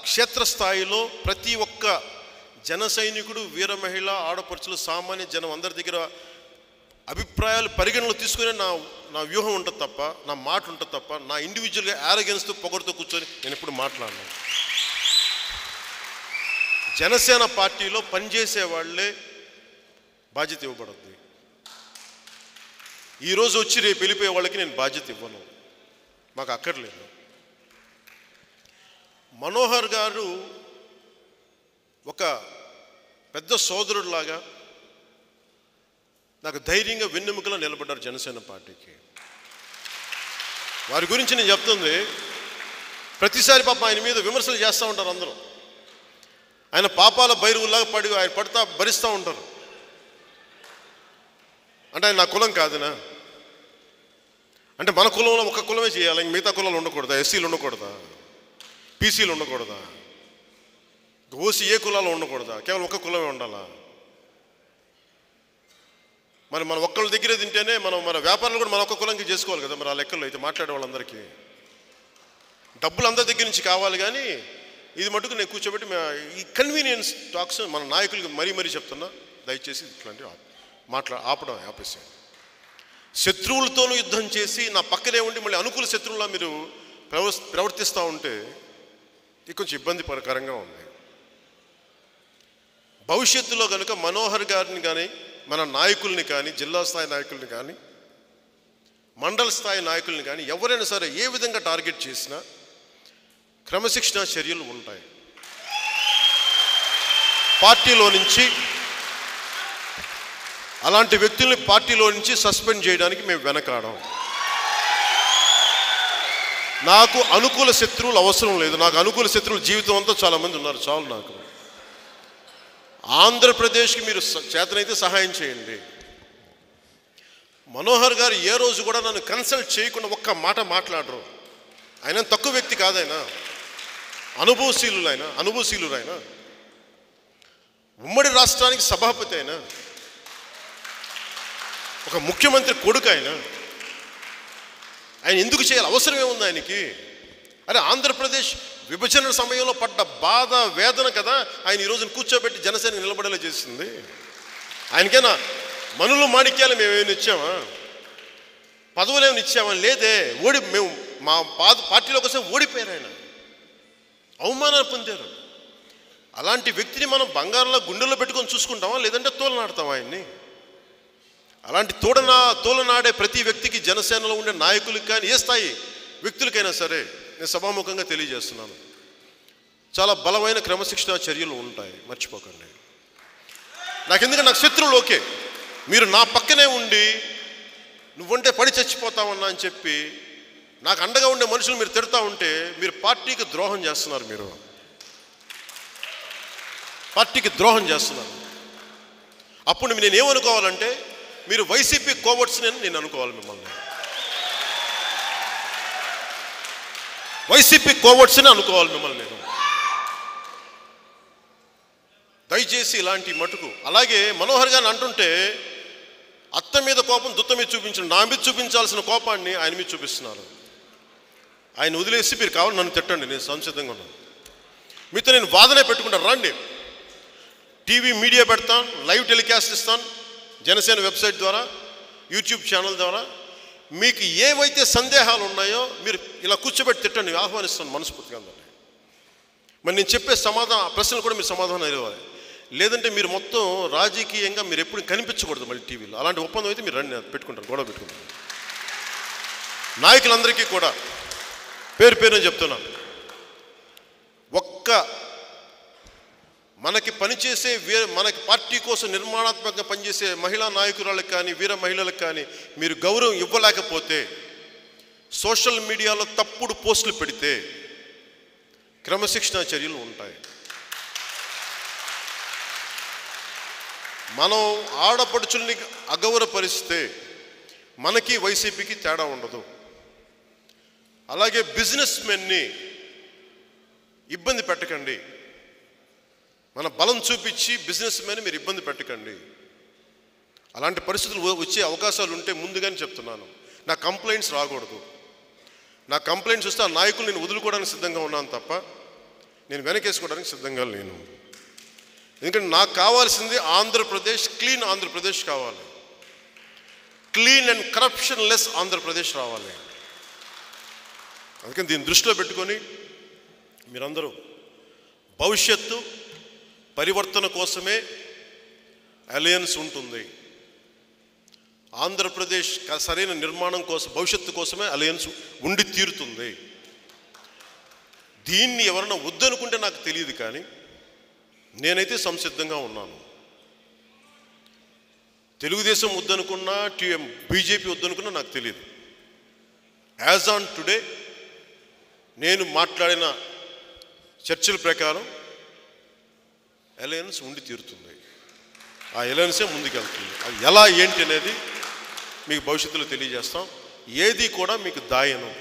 Speaker 1: క్షేత్రస్థాయిలో ప్రతి ఒక్క జన సైనికుడు, వీర మహిళ, ఆడపడుచులు, సామాన్య జనం అందరి దగ్గర అభిప్రాయాలు పరిగణలో తీసుకునే నా వ్యూహం ఉంటుంది తప్ప, నా మాట ఉంటుంది తప్ప, నా ఇండివిజువల్గా యారగెన్స్తో పొగడుతో కూర్చొని నేను ఎప్పుడు మాట్లాడను. జనసేన పార్టీలో పనిచేసే వాళ్ళే బాధ్యత ఇవ్వబడుద్ది. ఈరోజు వచ్చి రేపు వెళ్ళిపోయే వాళ్ళకి నేను బాధ్యత ఇవ్వను, మాకు అక్కర్లేదు. మనోహర్ గారు ఒక పెద్ద సోదరుడిలాగా నాకు ధైర్యంగా వెన్నెముకలో నిలబడ్డారు జనసేన పార్టీకి. వారి గురించి నేను చెప్తుంది, ప్రతిసారి పాపం ఆయన మీద విమర్శలు చేస్తూ ఉంటారు అందరూ. ఆయన పాపాల బైరువులాగా ఆయన పడుతూ భరిస్తూ ఉంటారు. అంటే ఆయన నా కులం కాదునా? అంటే మన కులంలో ఒక కులమే చేయాలి, మిగతా కులాలు ఉండకూడదా? ఎస్సీలు ఉండకూడదా? పీసీలు ఉండకూడదా? ఓసీ ఏ కులాలు ఉండకూడదా? కేవలం ఒక కులమే ఉండాలా? మరి మన ఒక్కళ్ళ దగ్గరే తింటేనే మన వ్యాపారాలు కూడా మన ఒక్క కులంకి చేసుకోవాలి కదా. మరి ఆ లెక్కల్లో అయితే మాట్లాడే వాళ్ళందరికీ డబ్బులు అందరి దగ్గర నుంచి కావాలి. కానీ ఇది మటుకు నేను కూర్చోబెట్టి ఈ కన్వీనియన్స్ టాక్స్ మన నాయకులకి మరీ చెప్తున్నా, దయచేసి ఇట్లాంటివి ఆపేసాను. శత్రువులతోనూ యుద్ధం చేసి నా పక్కనే ఉండి మళ్ళీ అనుకూల శత్రువులా మీరు ప్రవర్తిస్తూ ఉంటే ఇది కొంచెం ఇబ్బందికరంగా ఉంది. భవిష్యత్తులో కనుక మనోహర్ గారిని కానీ, మన నాయకుల్ని కానీ, జిల్లా స్థాయి నాయకుల్ని కానీ, మండల స్థాయి నాయకుల్ని కానీ ఎవరైనా సరే ఏ విధంగా టార్గెట్ చేసినా క్రమశిక్షణ చర్యలు ఉంటాయి. పార్టీలో నుంచి అలాంటి వ్యక్తుల్ని పార్టీలో నుంచి సస్పెండ్ చేయడానికి మేము వెనకాడం. నాకు అనుకూల శత్రువులు అవసరం లేదు. నాకు అనుకూల శత్రువులు జీవితం అంతా చాలామంది ఉన్నారు, చాలు నాకు. ఆంధ్రప్రదేశ్కి మీరు చేతనైతే సహాయం చేయండి. మనోహర్ గారు ఏ రోజు కూడా నన్ను కన్సల్ట్ చేయకుండా ఒక్క మాట మాట్లాడరు. ఆయన తక్కువ వ్యక్తి కాదైనా, అనుభవశీలురైనా, ఉమ్మడి రాష్ట్రానికి సభాపతి అయినా, ఒక ముఖ్యమంత్రి కొడుకు ఆయన ఎందుకు చేయాలి? అవసరం ఏముంది ఆయనకి? అరే ఆంధ్రప్రదేశ్ విభజన సమయంలో పడ్డ బాధ, వేదన కదా ఆయన ఈరోజున కూర్చోబెట్టి జనసేన నిలబడేలా చేసింది. ఆయనకైనా మనులు మాణిక్యాలు మేమేమైనా ఇచ్చామా? పదవులు ఏమైనా ఇచ్చామా? లేదే. మేము మా పార్టీలోకి వస్తే ఓడిపోయారు, ఆయన అవమానాలు పొందారు. అలాంటి వ్యక్తిని మనం బంగారంలో గుండెల్లో పెట్టుకొని చూసుకుంటామా, లేదంటే తోలనాడతామా ఆయన్ని? అలాంటి తోలనాడే ప్రతి వ్యక్తికి, జనసేనలో ఉండే నాయకులకి కానీ, ఏ స్థాయి వ్యక్తులకైనా సరే నేను సభాముఖంగా తెలియజేస్తున్నాను, చాలా బలమైన క్రమశిక్షణ చర్యలు ఉంటాయి, మర్చిపోకండి. నాకెందుకంటే నాకు శత్రువులు ఓకే, మీరు నా పక్కనే ఉండి నువ్వంటే పడి చచ్చిపోతావన్నా అని చెప్పి నాకు అండగా ఉండే మనుషులు మీరు తిడతా ఉంటే మీరు పార్టీకి ద్రోహం చేస్తున్నారు. మీరు పార్టీకి ద్రోహం చేస్తున్నారు. అప్పుడు నేనేమనుకోవాలంటే మీరు వైసీపీ కోవర్ట్స్ నేను అనుకోవాలి. మిమ్మల్ని వైసీపీ కోవర్ట్స్ అని అనుకోవాలి మిమ్మల్ని నేను. దయచేసి ఇలాంటి మటుకు. అలాగే మనోహర్ గారిని అంటుంటే అత్త మీద కోపం దుత్త మీద చూపించండి. నా మీద చూపించాల్సిన కోపాన్ని ఆయన మీద చూపిస్తున్నారు. ఆయన వదిలేసి మీరు కావాలి నన్ను తిట్టండి, నేను సంసిద్ధంగా ఉన్నాను. మీతో నేను వాదనే పెట్టుకుంటాను, రండి. టీవీ మీడియా పెడతాను, లైవ్ టెలికాస్ట్ ఇస్తాను, జనసేన వెబ్సైట్ ద్వారా, యూట్యూబ్ ఛానల్ ద్వారా. మీకు ఏవైతే సందేహాలు ఉన్నాయో మీరు ఇలా కూర్చోబెట్టి తిట్టండి, ఆహ్వానిస్తాను మనస్ఫూర్తిగా. మరి నేను చెప్పే ప్రశ్నలు కూడా మీరు సమాధానం ఇవ్వాలి. లేదంటే మీరు మొత్తం రాజకీయంగా మీరు ఎప్పుడు కనిపించకూడదు మళ్ళీ టీవీలో. అలాంటి ఒప్పందం అయితే మీరు రండి, పెట్టుకుంటారు, గొడవ పెట్టుకుంటారు. నాయకులందరికీ కూడా పేరు పేరున చెప్తున్నాను, మనకి పనిచేసే మనకి పార్టీ కోసం నిర్మాణాత్మకంగా పనిచేసే మహిళా నాయకురాలకు కానీ వీర మహిళలకు కానీ మీరు గౌరవం ఇవ్వలేకపోతే, సోషల్ మీడియాలో తప్పుడు పోస్టులు పెడితే క్రమశిక్షణ చర్యలు ఉంటాయి. మనం ఆడపడుచుల్ని అగౌరవపరిస్తే మనకి వైసీపీకి తేడా ఉండదు. అలాగే బిజినెస్ మెన్ని ఇబ్బంది పెట్టకండి, మన బలం చూపించి బిజినెస్ మెన్ మీరు ఇబ్బంది పెట్టకండి. అలాంటి పరిస్థితులు వచ్చే అవకాశాలు ఉంటే ముందుగానే చెప్తున్నాను, నా కంప్లైంట్స్ రాకూడదు. నా కంప్లైంట్స్ వస్తే ఆ నాయకులు నేను వదులుకోవడానికి సిద్ధంగా ఉన్నాను తప్ప నేను వెనకేసుకోవడానికి సిద్ధంగా లేను. ఎందుకంటే నాకు కావాల్సింది ఆంధ్రప్రదేశ్, క్లీన్ ఆంధ్రప్రదేశ్ కావాలి, clean and corruption less Andhra Pradesh రావాలి. అందుకని దీన్ని దృష్టిలో పెట్టుకొని మీరందరూ భవిష్యత్తు పరివర్తన కోసమే అలయన్స్ ఉంటుంది. ఆంధ్రప్రదేశ్ సరైన నిర్మాణం కోసం, భవిష్యత్తు కోసమే అలయన్స్ ఉండి తీరుతుంది. దీన్ని ఎవరైనా వద్దనుకుంటే నాకు తెలియదు, కానీ నేనైతే సంసిద్ధంగా ఉన్నాను. తెలుగుదేశం వద్దనుకున్నా, బీజేపీ వద్దనుకున్నా నాకు తెలియదు. యాజ్ ఆన్ టుడే నేను మాట్లాడిన చర్చల ప్రకారం అలయన్స్ ఉండి తీరుతుంది. ఆ అలయన్సే ముందుకెళ్తుంది. అది ఎలా ఏంటి అనేది మీకు భవిష్యత్తులో తెలియజేస్తాం. ఏది కూడా మీకు దాయను,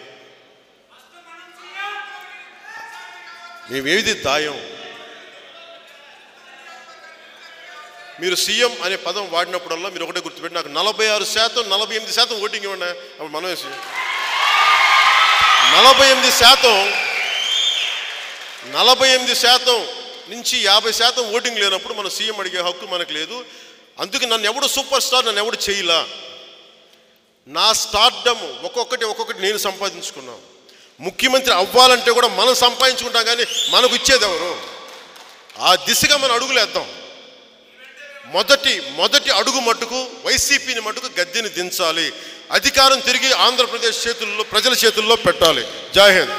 Speaker 1: మేమేది దాయం. మీరు సీఎం అనే పదం వాడినప్పుడల్లా మీరు ఒకటే గుర్తుపెట్టి, నాకు 46%, 48% ఓటింగ్ ఇవ్వండి. అప్పుడు మనమే 48% నుంచి 50% ఓటింగ్ లేనప్పుడు మన సీఎం అడిగే హక్కు మనకు లేదు. అందుకే నన్ను ఎవడు సూపర్ స్టార్, నన్ను ఎవడు చేయలా. నా స్టార్డమ్ ఒక్కొక్కటి నేను సంపాదించుకున్నాను. ముఖ్యమంత్రి అవ్వాలంటే కూడా మనం సంపాదించుకుంటాం, కానీ మనకు ఇచ్చేది ఎవరు? ఆ దిశగా మనం అడుగులేద్దాం. మొదటి అడుగు మట్టుకు వైసీపీని మట్టుకు గద్దెని దించాలి. అధికారం తిరిగి ఆంధ్రప్రదేశ్ చేతుల్లో, ప్రజల చేతుల్లో పెట్టాలి. జై హింద్.